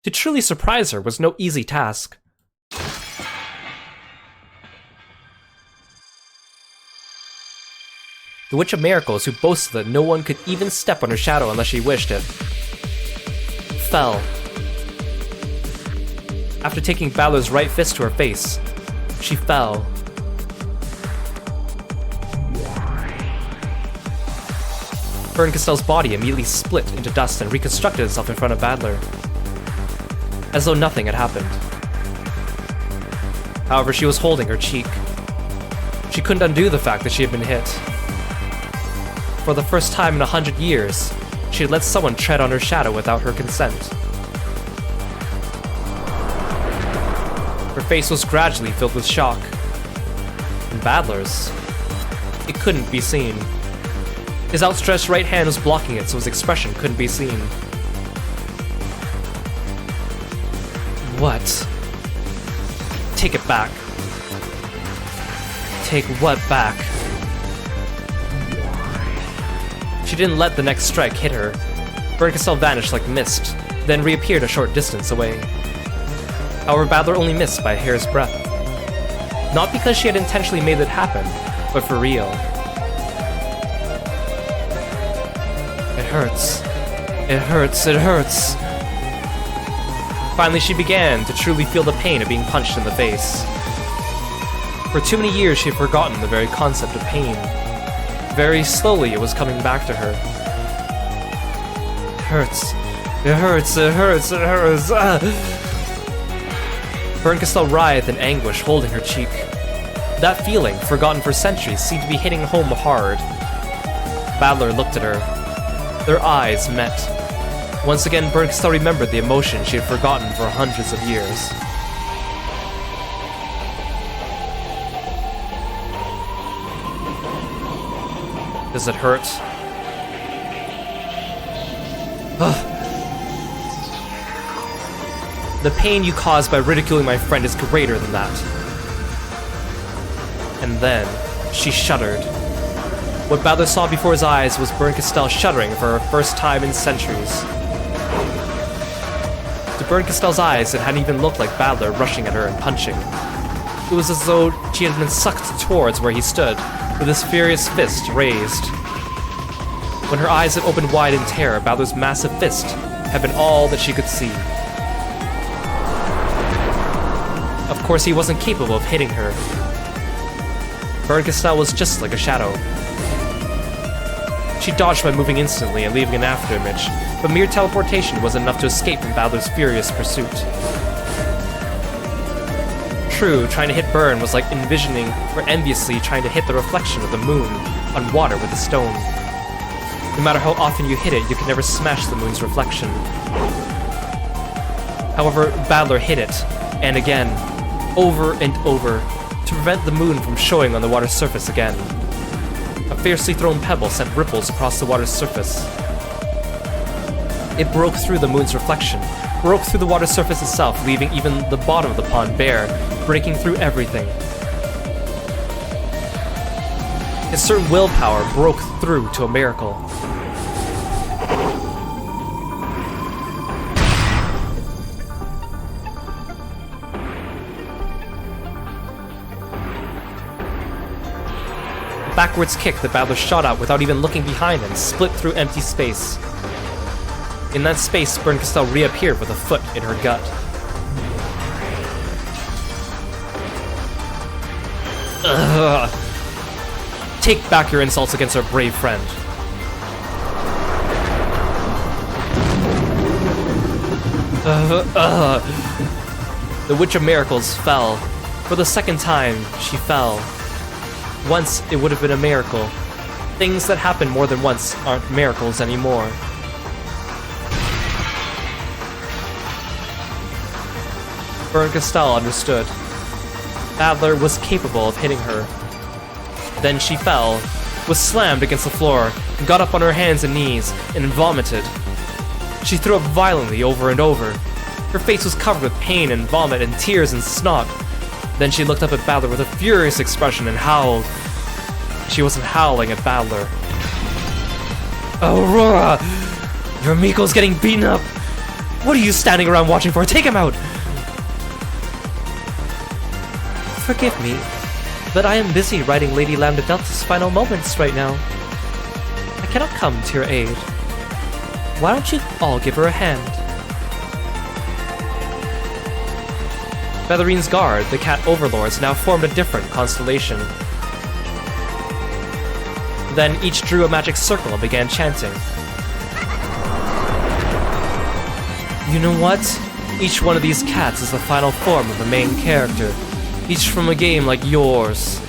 To truly surprise her was no easy task. The Witch of Miracles, who boasted that no one could even step on her shadow unless she wished it, fell. After taking Battler's right fist to her face, she fell. Burn Castell's body immediately split into dust and reconstructed itself in front of Battler, as though nothing had happened. However, she was holding her cheek. She couldn't undo the fact that she had been hit. For the first time in 100 years, she had let someone tread on her shadow without her consent. Her face was gradually filled with shock. And Battler's, it couldn't be seen. His outstretched right hand was blocking it, so his expression couldn't be seen. What? Take it back. Take what back? She didn't let the next strike hit her. Burn Castell vanished like mist, then reappeared a short distance away. However, Battler only missed by a hair's breadth. Not because she had intentionally made it happen, but for real. It hurts. It hurts. It hurts. Finally, she began to truly feel the pain of being punched in the face. For too many years, she had forgotten the very concept of pain. Very slowly, it was coming back to her. It hurts. It hurts. It hurts. It hurts. Bernkastel writhed in anguish, holding her cheek. That feeling, forgotten for centuries, seemed to be hitting home hard. Battler looked at her. Their eyes met. Once again, Bernkastel remembered the emotion she had forgotten for hundreds of years. Does it hurt? The pain you caused by ridiculing my friend is greater than that. And then, she shuddered. What Battler saw before his eyes was Bernkastel shuddering for her first time in centuries. To Bernkastel's eyes, it hadn't even looked like Battler rushing at her and punching. It was as though she had been sucked towards where he stood, with his furious fist raised. When her eyes had opened wide in terror, Battler's massive fist had been all that she could see. Of course, he wasn't capable of hitting her. Bernkastel was just like a shadow. She dodged by moving instantly and leaving an afterimage, but mere teleportation was enough to escape from Battler's furious pursuit. True, trying to hit Bern was like envisioning or enviously trying to hit the reflection of the moon on water with a stone. No matter how often you hit it, you can never smash the moon's reflection. However, Battler hit it, and again, over and over, to prevent the moon from showing on the water's surface again. A fiercely thrown pebble sent ripples across the water's surface. It broke through the moon's reflection, broke through the water's surface itself, leaving even the bottom of the pond bare, breaking through everything. His certain willpower broke through to a miracle. Backwards kick that Battler shot out without even looking behind him split through empty space. In that space, Bernkastel reappeared with a foot in her gut. Ugh. Take back your insults against our brave friend. The Witch of Miracles fell. For the second time, she fell. Once, it would have been a miracle. Things that happen more than once aren't miracles anymore. Bernkastel understood. Battler was capable of hitting her. Then she fell, was slammed against the floor, got up on her hands and knees, and vomited. She threw up violently over and over. Her face was covered with pain and vomit and tears and snot. Then she looked up at Battler with a furious expression and howled. She wasn't howling at Battler. Aurora! Your Miko's getting beaten up! What are you standing around watching for? Take him out! Forgive me, but I am busy writing Lady Lambda Delta's final moments right now. I cannot come to your aid. Why don't you all give her a hand? Betharine's guard, the cat overlords, now formed a different constellation. Then each drew a magic circle and began chanting. You know what? Each one of these cats is the final form of the main character, each from a game like yours.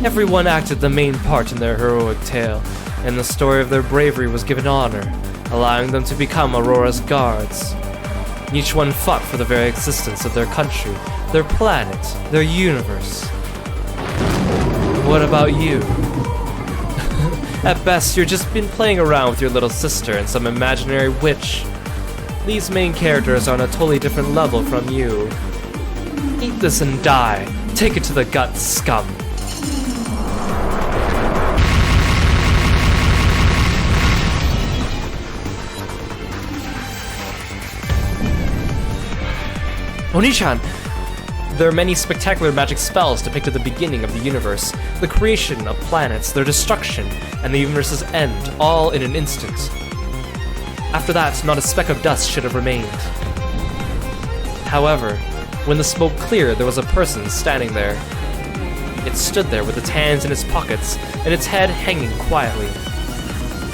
Everyone acted the main part in their heroic tale, and the story of their bravery was given honor, allowing them to become Aurora's guards. Each one fought for the very existence of their country, their planet, their universe. What about you? At best, you've just been playing around with your little sister and some imaginary witch. These main characters are on a totally different level from you. Eat this and die. Take it to the gut, scum. Oni-chan! There are many spectacular magic spells depicted at the beginning of the universe, the creation of planets, their destruction, and the universe's end, all in an instant. After that, not a speck of dust should have remained. However, when the smoke cleared, there was a person standing there. It stood there with its hands in its pockets and its head hanging quietly.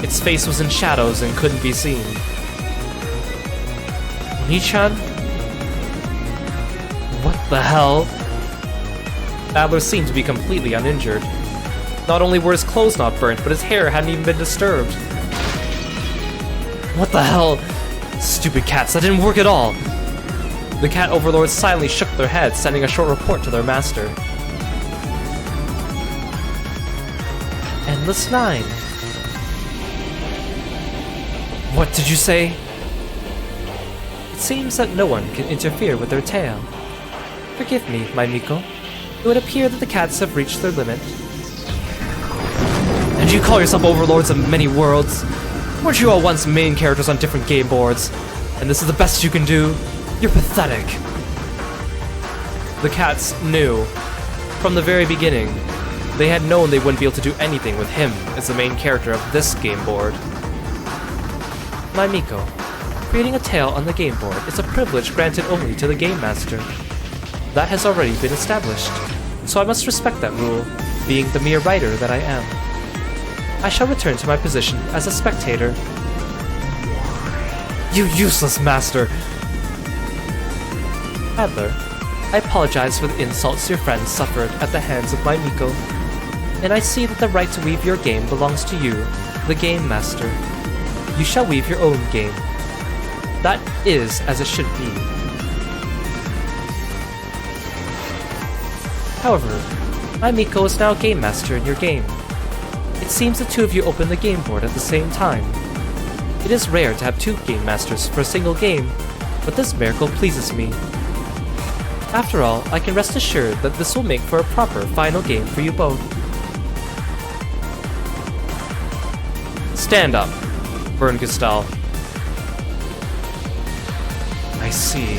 Its face was in shadows and couldn't be seen. Oni-chan? What the hell? Adler seemed to be completely uninjured. Not only were his clothes not burnt, but his hair hadn't even been disturbed. What the hell? Stupid cats, that didn't work at all! The cat overlords silently shook their heads, sending a short report to their master. Endless 9. What did you say? It seems that no one can interfere with their tale. Forgive me, my Miko. It would appear that the cats have reached their limit. And you call yourself overlords of many worlds? Weren't you all once main characters on different game boards? And this is the best you can do? You're pathetic. The cats knew. From the very beginning, they had known they wouldn't be able to do anything with him as the main character of this game board. My Miko, creating a tale on the game board is a privilege granted only to the Game Master. That has already been established, so I must respect that rule, being the mere writer that I am. I shall return to my position as a spectator. You useless master! Adler, I apologize for the insults your friends suffered at the hands of my Miko, and I see that the right to weave your game belongs to you, the Game Master. You shall weave your own game. That is as it should be. However, my Miko is now Game Master in your game. It seems the two of you opened the game board at the same time. It is rare to have two Game Masters for a single game, but this miracle pleases me. After all, I can rest assured that this will make for a proper final game for you both. Stand up, Kirostyle. I see.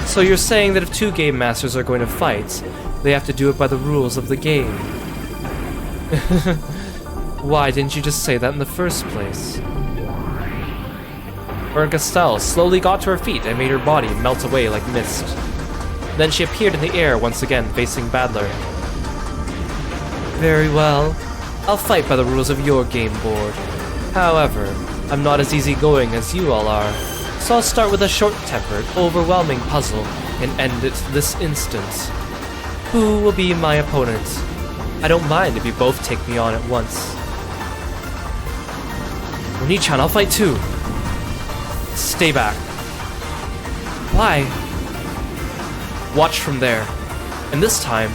So you're saying that if two Game Masters are going to fight, they have to do it by the rules of the game. Why didn't you just say that in the first place? Kirostyle slowly got to her feet and made her body melt away like mist. Then she appeared in the air once again, facing Badler. Very well. I'll fight by the rules of your game board. However, I'm not as easygoing as you all are, so I'll start with a short-tempered, overwhelming puzzle and end it this instant. Who will be my opponent? I don't mind if you both take me on at once. Oni-chan, I'll fight too. Stay back. Why? Watch from there, and this time,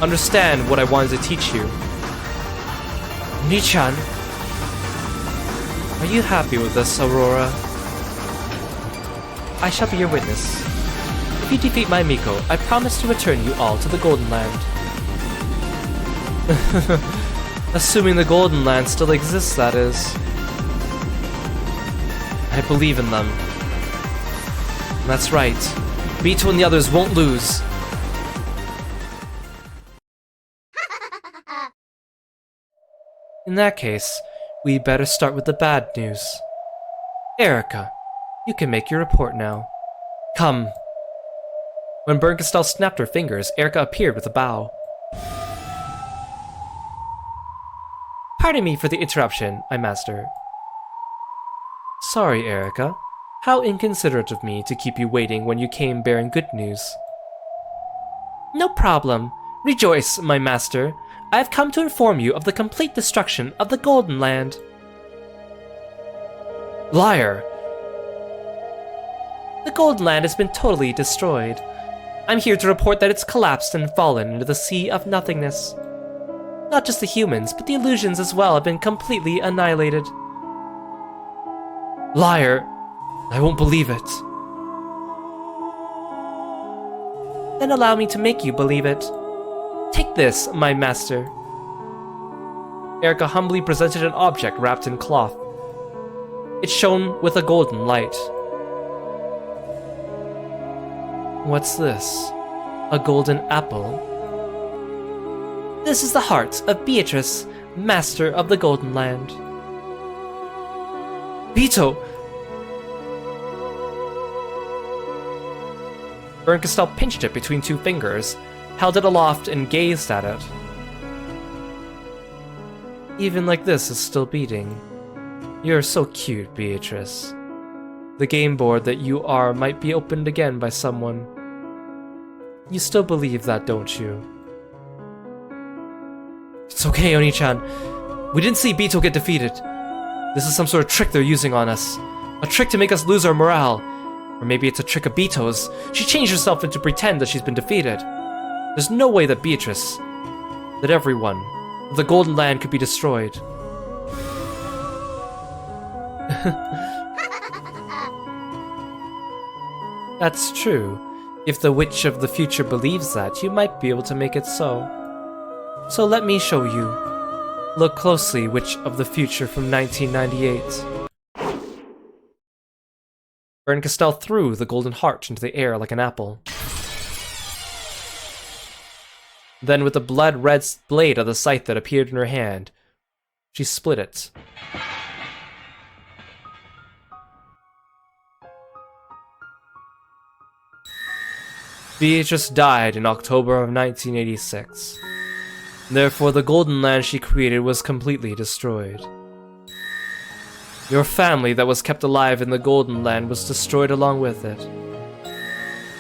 understand what I wanted to teach you. Oni-chan, are you happy with this, Aurora? I shall be your witness. If you defeat my Miko, I promise to return you all to the Golden Land. Assuming the Golden Land still exists, that is. I believe in them. That's right. Vito and the others won't lose. In that case, we better start with the bad news. Erica, you can make your report now. Come. When Kirostyle snapped her fingers, Erica appeared with a bow. Pardon me for the interruption, my master. Sorry, Erica. How inconsiderate of me to keep you waiting when you came bearing good news. No problem. Rejoice, my master. I have come to inform you of the complete destruction of the Golden Land. Liar! The Golden Land has been totally destroyed. I'm here to report that it's collapsed and fallen into the sea of nothingness. Not just the humans, but the illusions as well have been completely annihilated. Liar! I won't believe it. Then allow me to make you believe it. Take this, my master. Erica humbly presented an object wrapped in cloth. It shone with a golden light. What's this? A golden apple? This is the heart of Beatrice, master of the Golden Land. Vito! Kirostyle pinched it between two fingers, held it aloft and gazed at it. Even like this, it's still beating. You're so cute, Beatrice. The game board that you are might be opened again by someone. You still believe that, don't you? It's okay, Oni-chan. We didn't see Beto get defeated. This is some sort of trick they're using on us. A trick to make us lose our morale. Or maybe it's a trick of Beto's. She changed herself to pretend that she's been defeated. There's no way that Beatrice, that everyone, the Golden Land could be destroyed. That's true. If the Witch of the Future believes that, you might be able to make it so. So let me show you. Look closely, Witch of the Future from 1998. Castell threw the golden heart into the air like an apple. Then with the blood-red blade of the scythe that appeared in her hand, she split it. Beatrice died in October of 1986. Therefore, the Golden Land she created was completely destroyed. Your family that was kept alive in the Golden Land was destroyed along with it.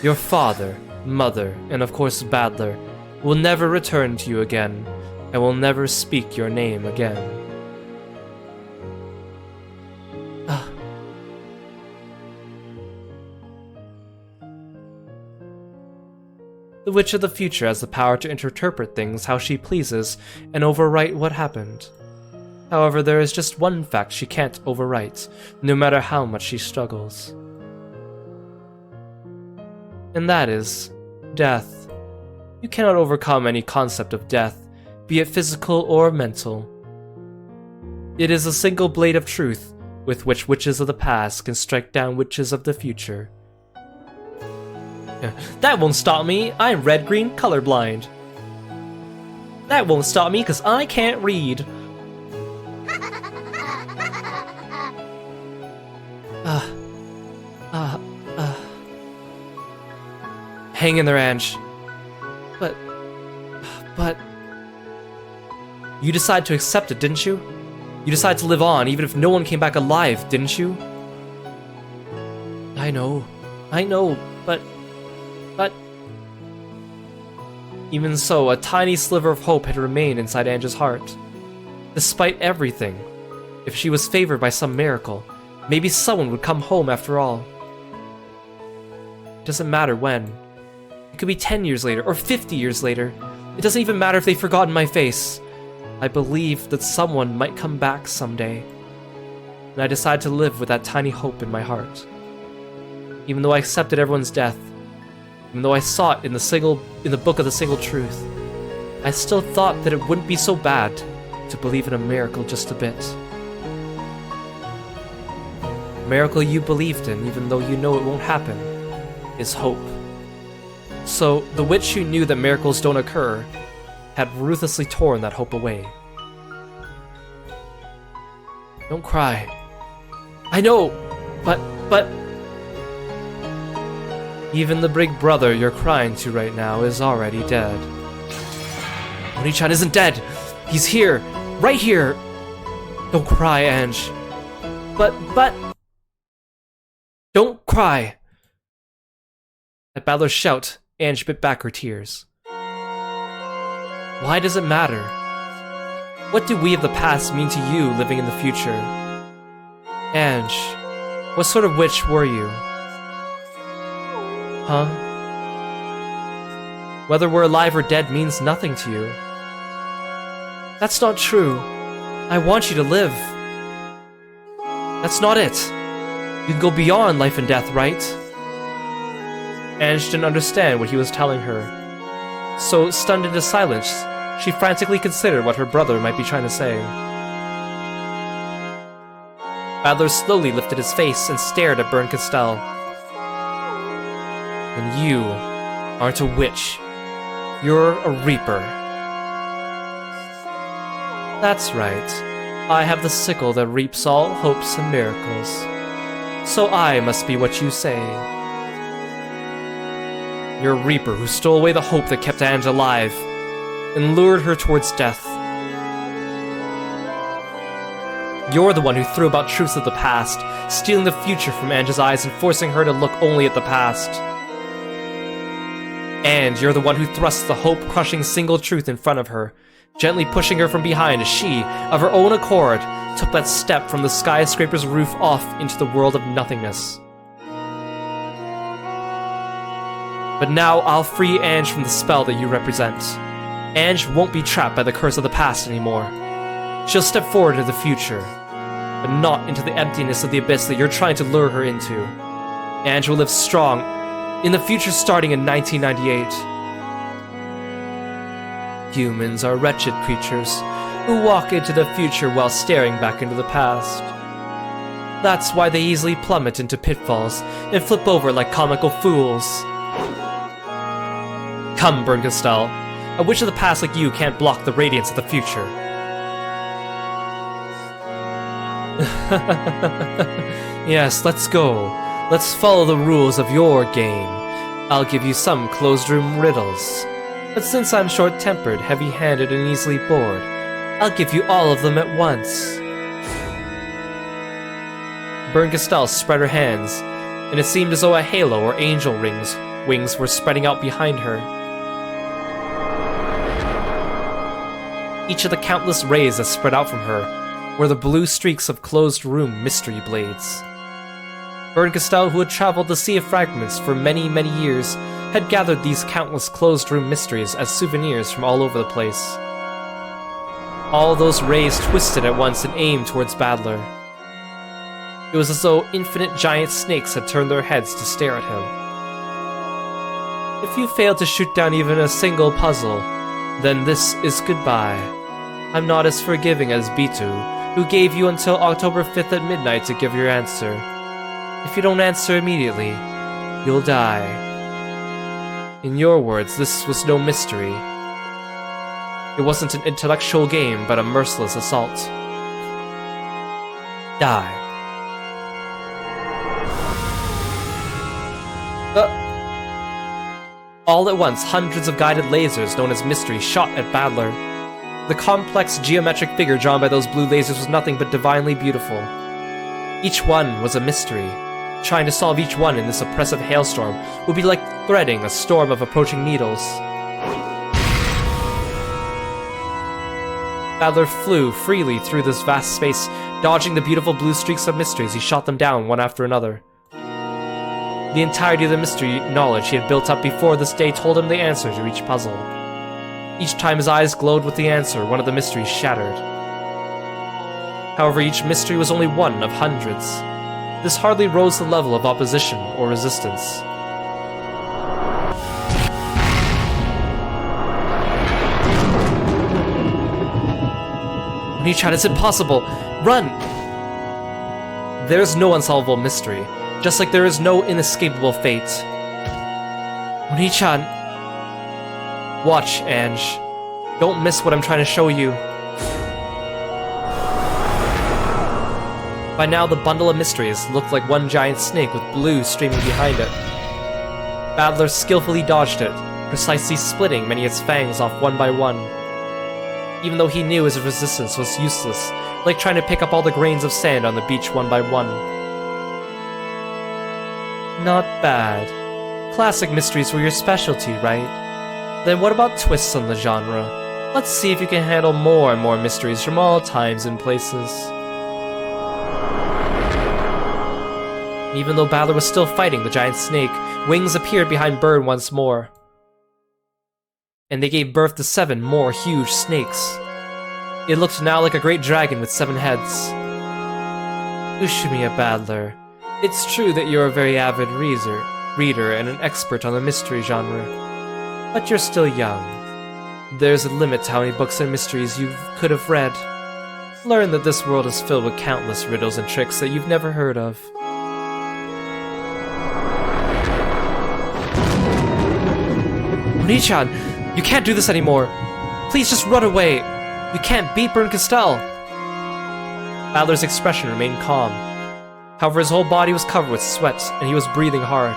Your father, mother, and of course Badler will never return to you again, and will never speak your name again. The Witch of the Future has the power to interpret things how she pleases and overwrite what happened. However, there is just one fact she can't overwrite, no matter how much she struggles. And that is death. You cannot overcome any concept of death, be it physical or mental. It is a single blade of truth with which witches of the past can strike down witches of the future. That won't stop me, I'm red-green colorblind. That won't stop me because I can't read. Hang in there, Ange. But... You decided to accept it, didn't you? You decided to live on, even if no one came back alive, didn't you? I know, but... Even so, a tiny sliver of hope had remained inside Ange's heart. Despite everything, if she was favored by some miracle, maybe someone would come home after all. It doesn't matter when. It could be 10 years later, or 50 years later. It doesn't even matter if they've forgotten my face. I believe that someone might come back someday. And I decided to live with that tiny hope in my heart. Even though I accepted everyone's death, even though I saw it in the book of the single truth, I still thought that it wouldn't be so bad to believe in a miracle just a bit. A miracle you believed in, even though you know it won't happen, is hope. So, the witch who knew that miracles don't occur had ruthlessly torn that hope away. Don't cry. I know, but... Even the big brother you're crying to right now is already dead. Oni-chan isn't dead! He's here! Right here! Don't cry, Ange. But... Don't cry! At Badler's shout, Ange bit back her tears. Why does it matter? What do we of the past mean to you living in the future? Ange, what sort of witch were you? Huh? Whether we're alive or dead means nothing to you. That's not true. I want you to live. That's not it. You can go beyond life and death, right? Ange didn't understand what he was telling her. So, stunned into silence, she frantically considered what her brother might be trying to say. Badler slowly lifted his face and stared at Castell. And you aren't a witch. You're a reaper. That's right. I have the sickle that reaps all hopes and miracles. So I must be what you say. You're a reaper who stole away the hope that kept Ange alive and lured her towards death. You're the one who threw about truths of the past, stealing the future from Ange's eyes and forcing her to look only at the past. And you're the one who thrusts the hope-crushing single truth in front of her, gently pushing her from behind as she, of her own accord, took that step from the skyscraper's roof off into the world of nothingness. But now I'll free Ange from the spell that you represent. Ange won't be trapped by the curse of the past anymore. She'll step forward into the future, but not into the emptiness of the abyss that you're trying to lure her into. Ange will live strong in the future starting in 1998. Humans are wretched creatures who walk into the future while staring back into the past. That's why they easily plummet into pitfalls and flip over like comical fools. Come, Kirostyle. A witch of the past like you can't block the radiance of the future. Yes, let's go. Let's follow the rules of your game. I'll give you some closed-room riddles. But since I'm short-tempered, heavy-handed, and easily bored, I'll give you all of them at once. Kirostyle spread her hands, and it seemed as though a halo or angel wings were spreading out behind her. Each of the countless rays that spread out from her were the blue streaks of closed-room mystery blades. Kirostyle, who had traveled the Sea of Fragments for many, many years, had gathered these countless closed-room mysteries as souvenirs from all over the place. All those rays twisted at once and aimed towards Badler. It was as though infinite giant snakes had turned their heads to stare at him. If you failed to shoot down even a single puzzle, then this is goodbye. I'm not as forgiving as Vtuber, who gave you until October 5th at midnight to give your answer. If you don't answer immediately, you'll die. In your words, this was no mystery. It wasn't an intellectual game, but a merciless assault. Die. All at once, hundreds of guided lasers known as mysteries shot at Badler. The complex geometric figure drawn by those blue lasers was nothing but divinely beautiful. Each one was a mystery. Trying to solve each one in this oppressive hailstorm would be like threading a storm of approaching needles. Badler flew freely through this vast space, dodging the beautiful blue streaks of mysteries. He shot them down one after another. The entirety of the mystery knowledge he had built up before this day told him the answer to each puzzle. Each time his eyes glowed with the answer, one of the mysteries shattered. However, each mystery was only one of hundreds. This hardly rose the level of opposition or resistance. Oni-chan, it's impossible! Run! There's no unsolvable mystery, just like there is no inescapable fate. Oni-chan! Watch, Ange. Don't miss what I'm trying to show you. By now, the bundle of mysteries looked like one giant snake with blue streaming behind it. Badler skillfully dodged it, precisely splitting many of its fangs off one by one. Even though he knew his resistance was useless, like trying to pick up all the grains of sand on the beach one by one. Not bad. Classic mysteries were your specialty, right? Then what about twists on the genre? Let's see if you can handle more and more mysteries from all times and places. Even though Badler was still fighting the giant snake, wings appeared behind Bird once more. And they gave birth to 7 more huge snakes. It looked now like a great dragon with 7 heads. Ushimiya Badler, it's true that you're a very avid reader and an expert on the mystery genre. But you're still young. There's a limit to how many books and mysteries you could have read. Learn that this world is filled with countless riddles and tricks that you've never heard of. Oni-chan, you can't do this anymore. Please just run away. You can't beat Kirostyle. Badler's expression remained calm. However, his whole body was covered with sweat, and he was breathing hard.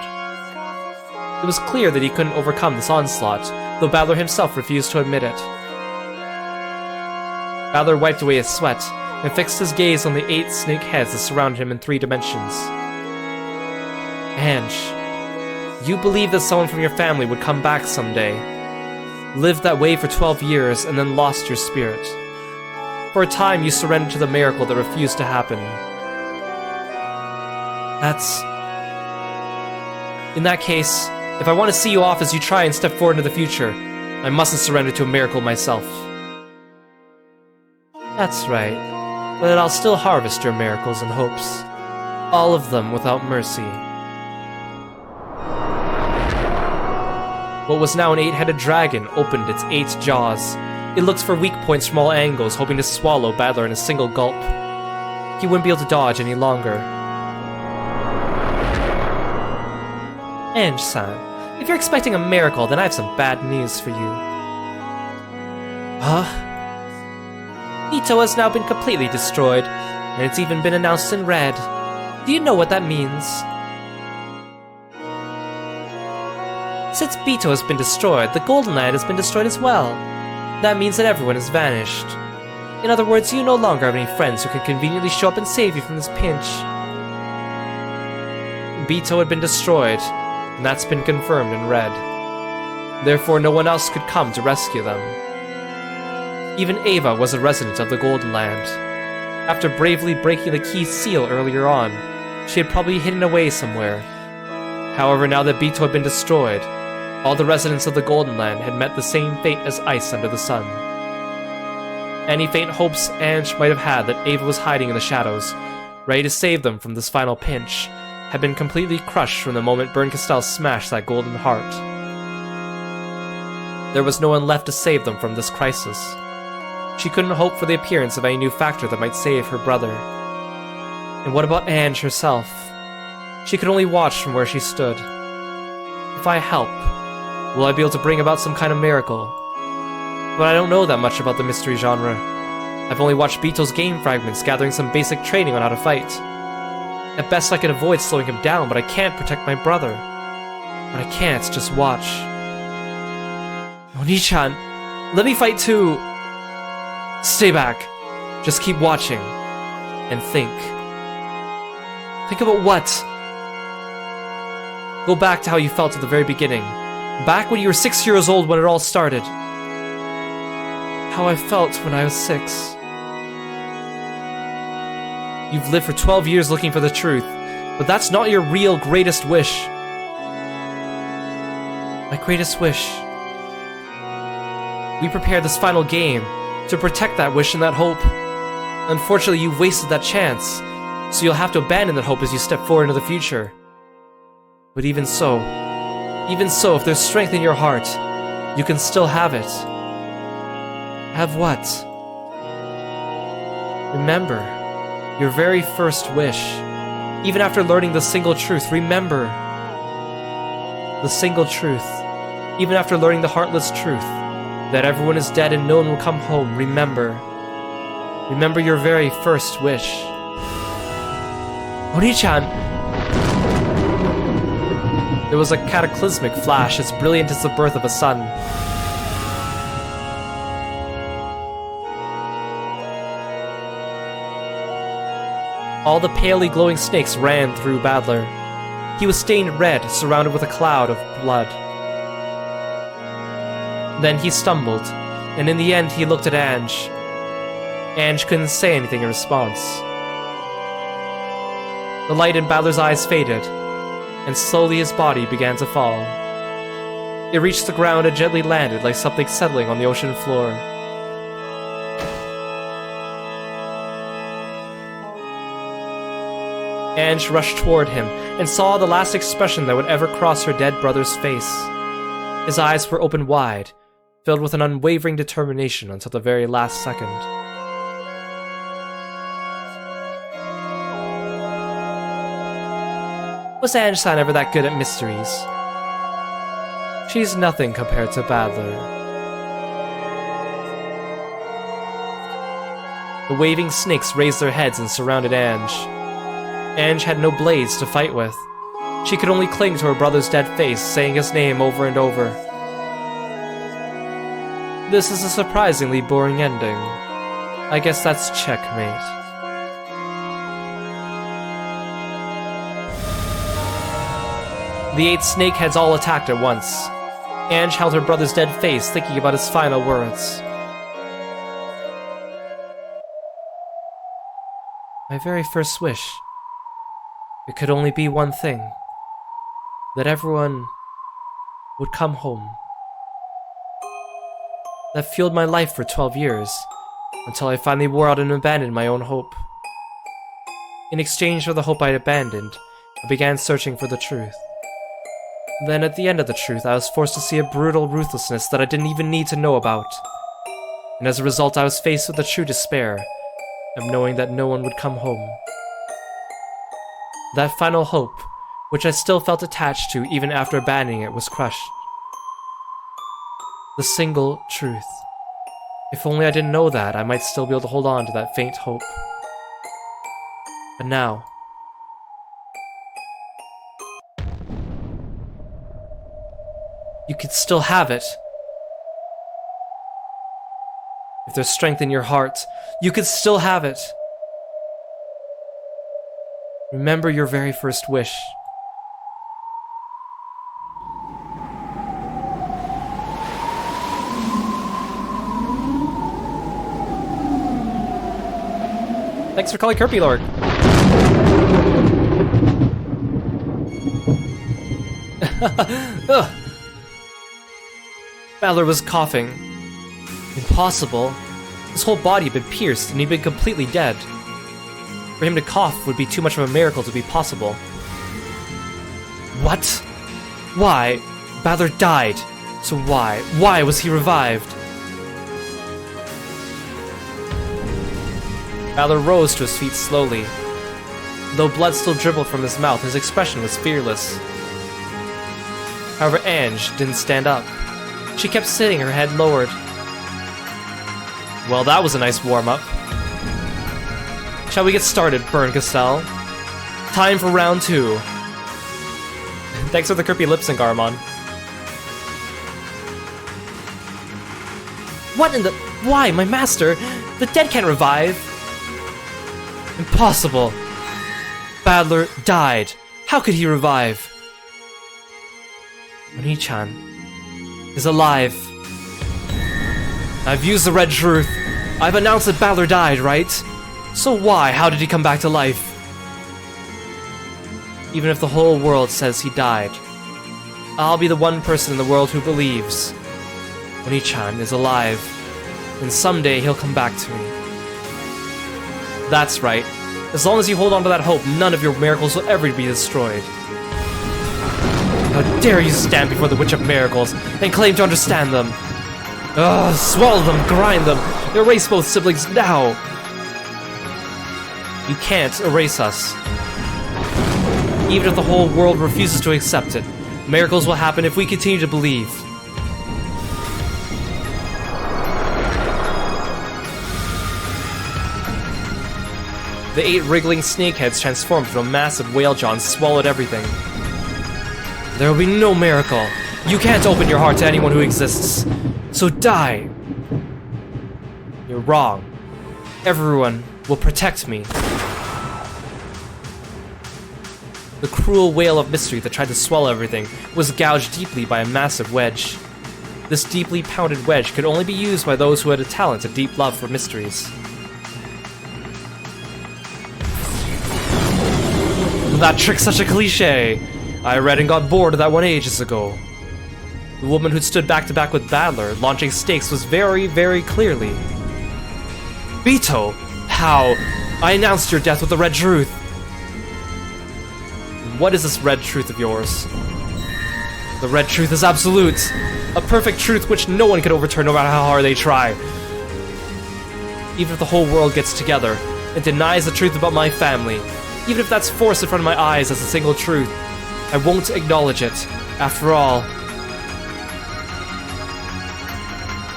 It was clear that he couldn't overcome this onslaught, though Badler himself refused to admit it. Badler wiped away his sweat, and fixed his gaze on the 8 snake heads that surrounded him in 3 dimensions. Ange, you believed that someone from your family would come back someday. Lived that way for 12 years and then lost your spirit. For a time, you surrendered to the miracle that refused to happen. In that case, if I want to see you off as you try and step forward into the future, I mustn't surrender to a miracle myself. That's right, but I'll still harvest your miracles and hopes. All of them without mercy. What was now an 8-headed dragon opened its 8 jaws. It looked for weak points from all angles, hoping to swallow Battler in a single gulp. He wouldn't be able to dodge any longer. Ange-san, if you're expecting a miracle, then I have some bad news for you. Huh? Ito has now been completely destroyed, and it's even been announced in red. Do you know what that means? Since Bito has been destroyed, the Golden Land has been destroyed as well. That means that everyone has vanished. In other words, you no longer have any friends who can conveniently show up and save you from this pinch. Bito had been destroyed, and that's been confirmed in red. Therefore, no one else could come to rescue them. Even Ava was a resident of the Golden Land. After bravely breaking the key seal earlier on, she had probably hidden away somewhere. However, now that Bito had been destroyed, all the residents of the Golden Land had met the same fate as ice under the sun. Any faint hopes Ange might have had that Ava was hiding in the shadows, ready to save them from this final pinch, had been completely crushed from the moment Kirostyle smashed that golden heart. There was no one left to save them from this crisis. She couldn't hope for the appearance of any new factor that might save her brother. And what about Ange herself? She could only watch from where she stood. If I help, will I be able to bring about some kind of miracle? But I don't know that much about the mystery genre. I've only watched Bito's game fragments, gathering some basic training on how to fight. At best I can avoid slowing him down, but I can't protect my brother. But I can't just watch. Oni-chan, let me fight too! Stay back. Just keep watching. And think. Think about what? Go back to how you felt at the very beginning. Back when you were 6 years old when it all started. How I felt when I was 6. You've lived for 12 years looking for the truth, but that's not your real greatest wish. My greatest wish. We prepared this final game to protect that wish and that hope. Unfortunately, you've wasted that chance, so you'll have to abandon that hope as you step forward into the future. But even so, if there's strength in your heart, you can still have it. Have what? Remember, your very first wish. Even after learning the single truth, remember. The single truth. Even after learning the heartless truth, that everyone is dead and no one will come home, remember. Remember your very first wish. Oni-chan! There was a cataclysmic flash as brilliant as the birth of a sun. All the palely glowing snakes ran through Battler. He was stained red, surrounded with a cloud of blood. Then he stumbled, and in the end he looked at Ange. Ange couldn't say anything in response. The light in Battler's eyes faded, and slowly his body began to fall. It reached the ground and gently landed like something settling on the ocean floor. Ange rushed toward him and saw the last expression that would ever cross her dead brother's face. His eyes were open wide, filled with an unwavering determination until the very last second. Was Ange-san ever that good at mysteries? She's nothing compared to Battler. The waving snakes raised their heads and surrounded Ange. Ange had no blades to fight with. She could only cling to her brother's dead face, saying his name over and over. This is a surprisingly boring ending. I guess that's checkmate. The 8 snakeheads all attacked at once. Ange held her brother's dead face, thinking about his final words. My very first wish. It could only be one thing. That everyone would come home. That fueled my life for 12 years, until I finally wore out and abandoned my own hope. In exchange for the hope I'd abandoned, I began searching for the truth. Then at the end of the truth, I was forced to see a brutal ruthlessness that I didn't even need to know about. And as a result, I was faced with a true despair of knowing that no one would come home. That final hope, which I still felt attached to even after abandoning it, was crushed. The single truth. If only I didn't know that, I might still be able to hold on to that faint hope. But now... you could still have it. If there's strength in your heart, you could still have it. Remember your very first wish. Thanks for calling Kirby Lord. Balor was coughing. Impossible. His whole body had been pierced and he'd been completely dead. For him to cough would be too much of a miracle to be possible. What? Why? Balor died. So why? Why was he revived? Balor rose to his feet slowly. Though blood still dribbled from his mouth, his expression was fearless. However, Ange didn't stand up. She kept sitting, her head lowered. Well, that was a nice warm-up. Shall we get started, Burn Castell? Time for round 2. Thanks for the creepy lip sync, Armon. What in the... Why, my master? The dead can't revive! Impossible! Balor died. How could he revive? Oni-chan is alive. I've used the red truth. I've announced that Balor died, right? So why? How did he come back to life? Even if the whole world says he died, I'll be the one person in the world who believes Oni-chan is alive, and someday he'll come back to me. That's right. As long as you hold on to that hope, none of your miracles will ever be destroyed. How dare you stand before the Witch of Miracles and claim to understand them? Ugh, swallow them, grind them, erase both siblings now! You can't erase us. Even if the whole world refuses to accept it, miracles will happen if we continue to believe. The 8 wriggling snakeheads transformed into a massive whale jaw and swallowed everything. There will be no miracle. You can't open your heart to anyone who exists. So die. You're wrong. Everyone will protect me. The cruel whale of mystery that tried to swallow everything was gouged deeply by a massive wedge. This deeply pounded wedge could only be used by those who had a talent of deep love for mysteries. That trick's such a cliche! I read and got bored of that one ages ago. The woman who'd stood back to back with Balor, launching stakes, was very, very clearly Vito! How? I announced your death with the red truth! What is this red truth of yours? The red truth is absolute! A perfect truth which no one can overturn no matter how hard they try. Even if the whole world gets together and denies the truth about my family, even if that's forced in front of my eyes as a single truth, I won't acknowledge it. After all...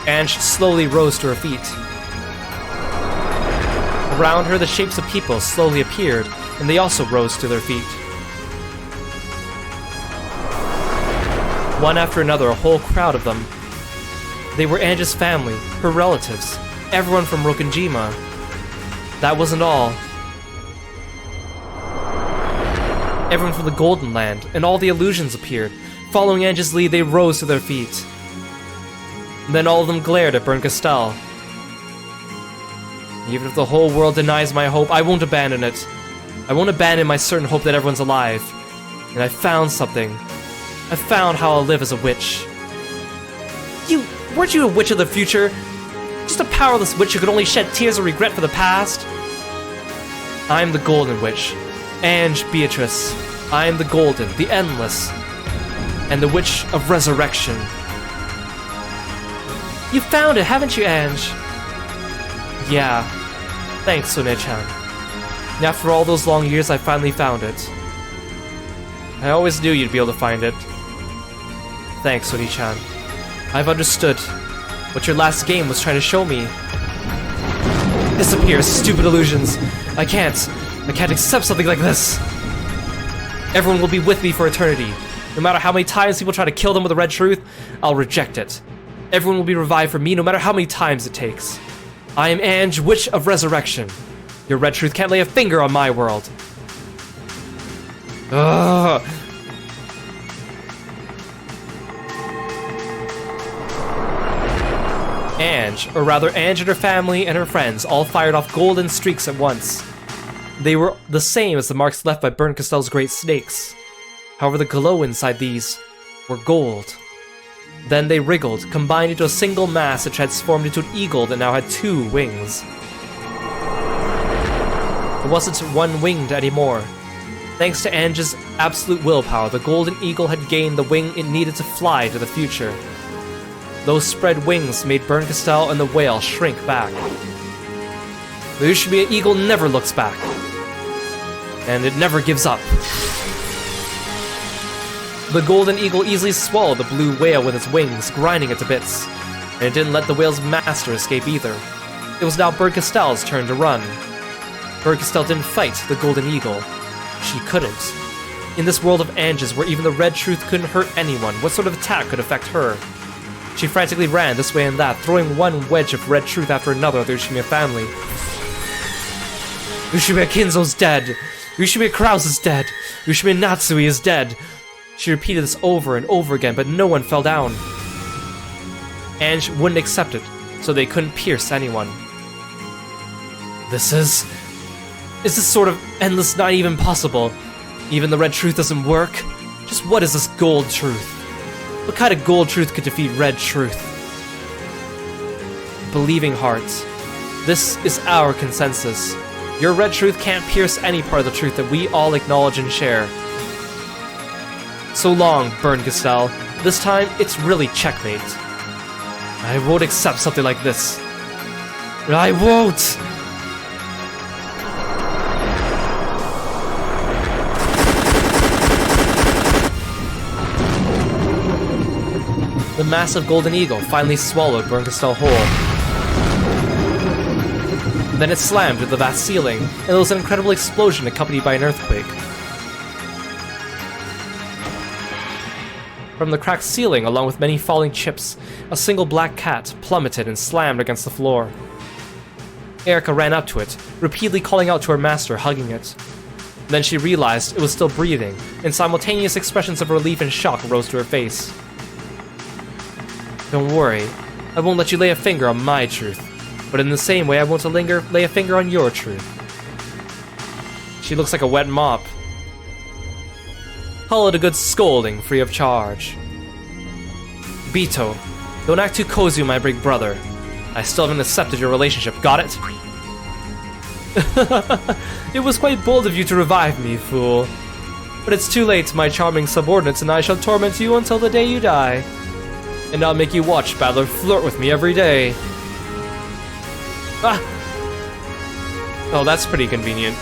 Ange slowly rose to her feet. Around her, the shapes of people slowly appeared, and they also rose to their feet. One after another, a whole crowd of them. They were Ange's family, her relatives, everyone from Rokunjima. That wasn't all. Everyone from the Golden Land and all the illusions appeared. Following Ange's lead, they rose to their feet. And then all of them glared at Kirostyle. Even if the whole world denies my hope, I won't abandon it. I won't abandon my certain hope that everyone's alive. And I found something. I found how I'll live as a witch. Weren't you a witch of the future? Just a powerless witch who could only shed tears of regret for the past? I'm the Golden Witch. Ange Beatrice. I am the Golden, the Endless, and the Witch of Resurrection. You found it, haven't you, Ange? Yeah. Thanks, Sune-chan. And after all those long years, I finally found it. I always knew you'd be able to find it. Thanks, Sune-chan. I've understood what your last game was trying to show me. Disappear, stupid illusions. I can't accept something like this. Everyone will be with me for eternity. No matter how many times people try to kill them with the red truth, I'll reject it. Everyone will be revived for me no matter how many times it takes. I am Ange, Witch of Resurrection. Your red truth can't lay a finger on my world. Ugh. Ange, or rather Ange and her family and her friends, all fired off golden streaks at once. They were the same as the marks left by Kirostale's great snakes. However, the glow inside these were gold. Then they wriggled, combined into a single mass that transformed into an eagle that now had 2 wings. It wasn't one-winged anymore. Thanks to Ange's absolute willpower, the golden eagle had gained the wing it needed to fly to the future. Those spread wings made Kirostyle and the whale shrink back. The Ushimi eagle never looks back. And it never gives up. The golden eagle easily swallowed the blue whale with its wings, grinding it to bits. And it didn't let the whale's master escape either. It was now Kirostale's turn to run. Kirostyle didn't fight the golden eagle. She couldn't. In this world of Ange's where even the red truth couldn't hurt anyone, what sort of attack could affect her? She frantically ran this way and that, throwing one wedge of red truth after another at the Ushimiya family. Ushimiya Kinzo's dead! Ushimiya Krause is dead! Ushimiya Natsui is dead! She repeated this over and over again, but no one fell down. Ange wouldn't accept it, so they couldn't pierce anyone. Is this sort of endless not even possible? Even the red truth doesn't work? Just what is this gold truth? What kind of gold truth could defeat red truth? Believing hearts. This is our consensus. Your red truth can't pierce any part of the truth that we all acknowledge and share. So long, Kirostyle. This time, it's really checkmate. I won't accept something like this. I won't! The massive golden eagle finally swallowed Kirostyle whole. Then it slammed to the vast ceiling, and there was an incredible explosion accompanied by an earthquake. From the cracked ceiling, along with many falling chips, a single black cat plummeted and slammed against the floor. Erika ran up to it, repeatedly calling out to her master, hugging it. Then she realized it was still breathing, and simultaneous expressions of relief and shock rose to her face. Don't worry, I won't let you lay a finger on my truth, but in the same way I won't lay a finger on your truth. She looks like a wet mop. Call it a good scolding, free of charge. Bito, don't act too cozy, my big brother. I still haven't accepted your relationship, got it? It was quite bold of you to revive me, fool. But it's too late, my charming subordinates and I shall torment you until the day you die. And I'll make you watch Battler flirt with me every day. Ah! Oh, that's pretty convenient.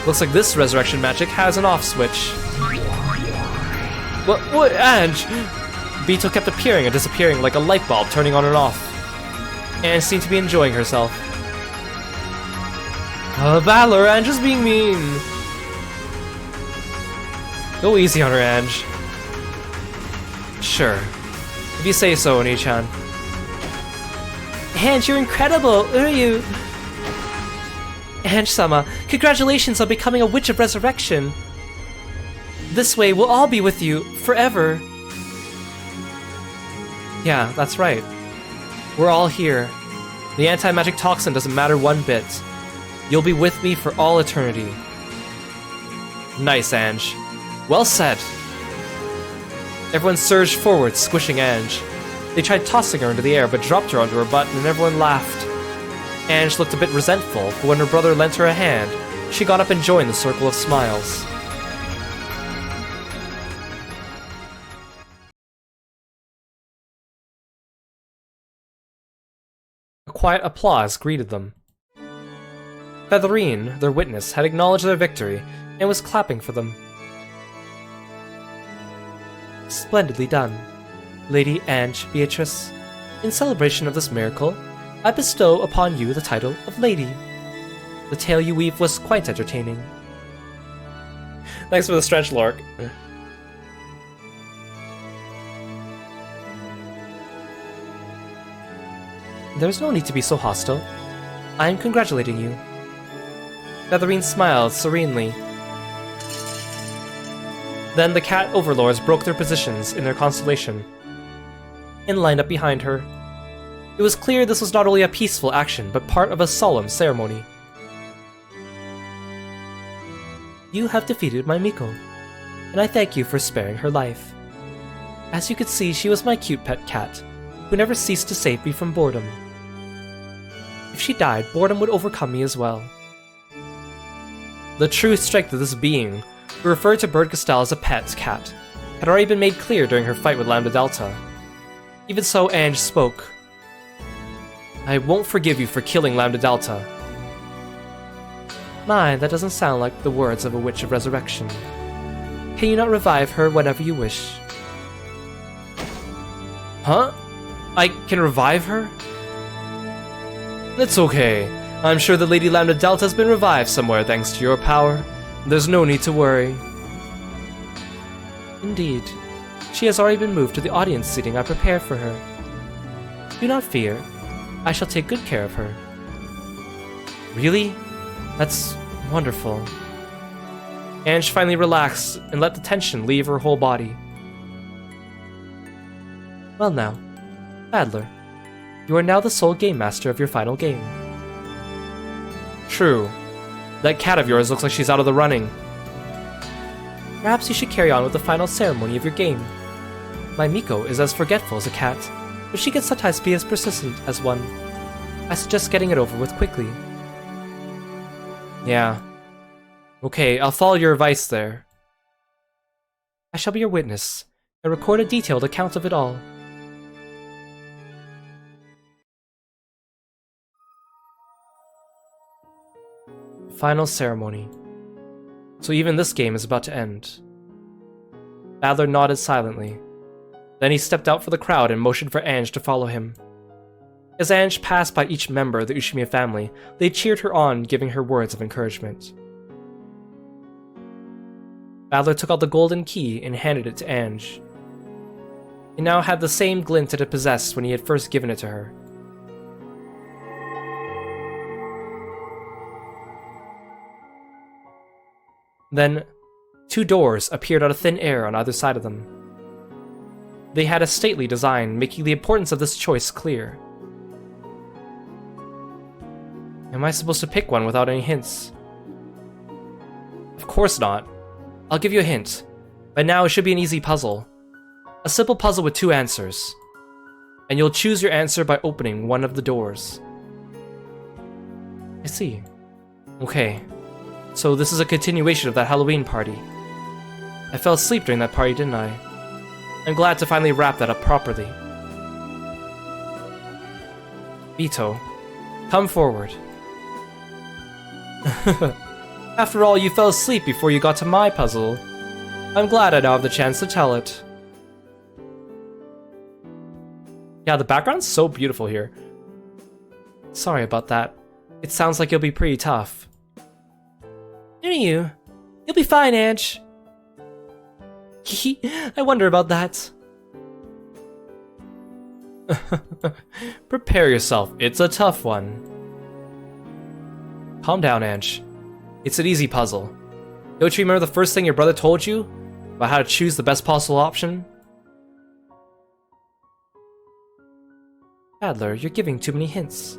Looks like this resurrection magic has an off switch. What, Ange? Bito kept appearing and disappearing like a light bulb turning on and off. Ange seemed to be enjoying herself. Valor, Ange is being mean. Go easy on her, Ange. Sure. If you say so, Oni-chan. Ange, you're incredible! Uryu! Ange-sama, congratulations on becoming a Witch of Resurrection! This way, we'll all be with you, forever! Yeah, that's right. We're all here. The anti-magic toxin doesn't matter one bit. You'll be with me for all eternity. Nice, Ange. Well said! Everyone surged forward, squishing Ange. They tried tossing her into the air, but dropped her onto her butt, and everyone laughed. Ange looked a bit resentful, but when her brother lent her a hand, she got up and joined the circle of smiles. A quiet applause greeted them. Featherine, their witness, had acknowledged their victory, and was clapping for them. Splendidly done, Lady Ange Beatrice. In celebration of this miracle, I bestow upon you the title of Lady. The tale you weave was quite entertaining. Thanks for the stretch, Lork. There's no need to be so hostile. I am congratulating you. Featherine smiled serenely. Then the cat overlords broke their positions in their constellation and lined up behind her. It was clear this was not only a peaceful action, but part of a solemn ceremony. You have defeated my Miko, and I thank you for sparing her life. As you could see, she was my cute pet cat, who never ceased to save me from boredom. If she died, boredom would overcome me as well. The true strength of this being, who referred to Birdcastel as a pet cat, had already been made clear during her fight with Lambda Delta. Even so, Ange spoke. I won't forgive you for killing Lambda Delta. My, that doesn't sound like the words of a Witch of Resurrection. Can you not revive her whenever you wish? Huh? I can revive her? It's okay. I'm sure that Lady Lambda Delta has been revived somewhere thanks to your power. There's no need to worry. Indeed. She has already been moved to the audience seating I prepared for her. Do not fear. I shall take good care of her. Really? That's wonderful. Ange finally relaxed and let the tension leave her whole body. Well now, Adler, you are now the sole game master of your final game. True. That cat of yours looks like she's out of the running. Perhaps you should carry on with the final ceremony of your game. My Miko is as forgetful as a cat, but she can sometimes be as persistent as one. I suggest getting it over with quickly. Yeah. Okay, I'll follow your advice there. I shall be your witness, and record a detailed account of it all. Final ceremony. So even this game is about to end. Adler nodded silently. Then he stepped out for the crowd and motioned for Ange to follow him. As Ange passed by each member of the Ushimiya family, they cheered her on, giving her words of encouragement. Adler took out the golden key and handed it to Ange. It now had the same glint it had possessed when he had first given it to her. Then, two doors appeared out of thin air on either side of them. They had a stately design, making the importance of this choice clear. Am I supposed to pick one without any hints? Of course not. I'll give you a hint. By now, it should be an easy puzzle. A simple puzzle with two answers. And you'll choose your answer by opening one of the doors. I see. Okay. So this is a continuation of that Halloween party. I fell asleep during that party, didn't I? I'm glad to finally wrap that up properly. Vito, come forward. After all, you fell asleep before you got to my puzzle. I'm glad I now have the chance to tell it. Yeah, the background's so beautiful here. Sorry about that. It sounds like it'll be pretty tough. You'll be fine, Ange. I wonder about that. Prepare yourself, it's a tough one. Calm down, Ange. It's an easy puzzle. Don't you remember the first thing your brother told you? About how to choose the best possible option? Adler, you're giving too many hints.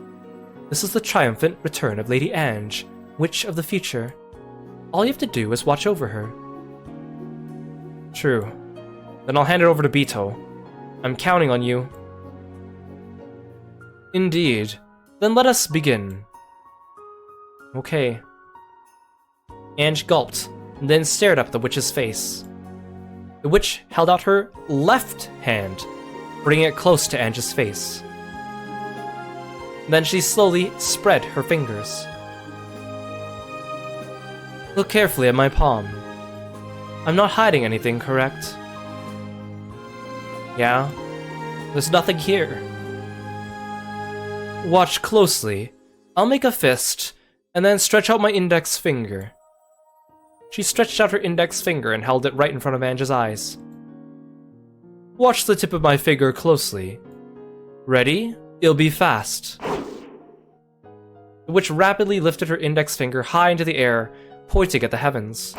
This is the triumphant return of Lady Ange, Witch of the Future. All you have to do is watch over her. True. Then I'll hand it over to Bito. I'm counting on you. Indeed. Then let us begin. Okay. Ange gulped, and then stared up at the witch's face. The witch held out her left hand, bringing it close to Ange's face. Then she slowly spread her fingers. Look carefully at my palm. I'm not hiding anything, correct? Yeah? There's nothing here. Watch closely. I'll make a fist, and then stretch out my index finger. She stretched out her index finger and held it right in front of Ange's eyes. Watch the tip of my finger closely. Ready? It'll be fast. The witch rapidly lifted her index finger high into the air, pointing at the heavens.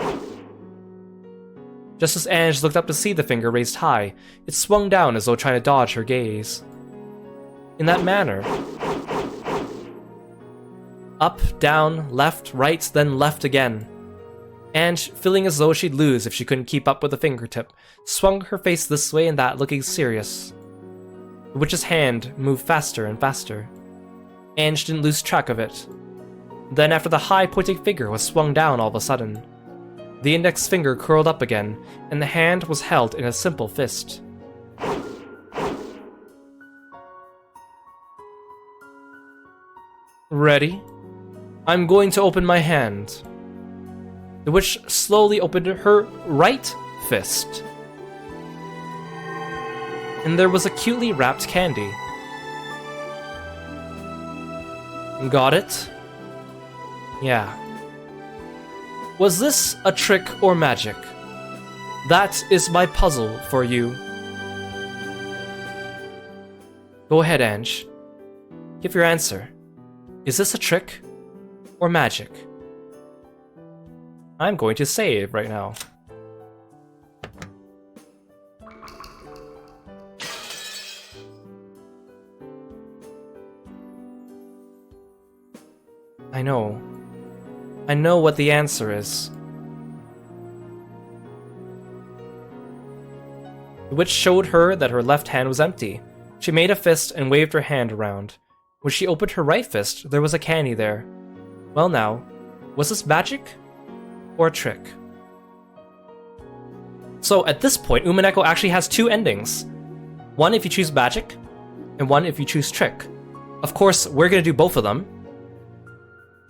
Just as Ange looked up to see the finger raised high, it swung down as though trying to dodge her gaze. In that manner, up, down, left, right, then left again. Ange, feeling as though she'd lose if she couldn't keep up with the fingertip, swung her face this way and that, looking serious. The witch's hand moved faster and faster. Ange didn't lose track of it. Then, after the high pointing finger was swung down all of a sudden, the index finger curled up again, and the hand was held in a simple fist. Ready? I'm going to open my hand. The witch slowly opened her right fist. And there was a cutely wrapped candy. Got it? Yeah. Was this a trick or magic? That is my puzzle for you. Go ahead, Ange. Give your answer. Is this a trick or magic? I'm going to save right now. I know what the answer is. The witch showed her that her left hand was empty. She made a fist and waved her hand around. When she opened her right fist, there was a candy there. Well now, was this magic or a trick? So at this point, Umineko actually has two endings. One if you choose magic, and one if you choose trick. Of course, we're going to do both of them.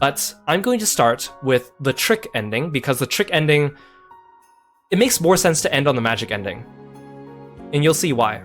But I'm going to start with the trick ending, because the trick ending, it makes more sense to end on the magic ending. And you'll see why.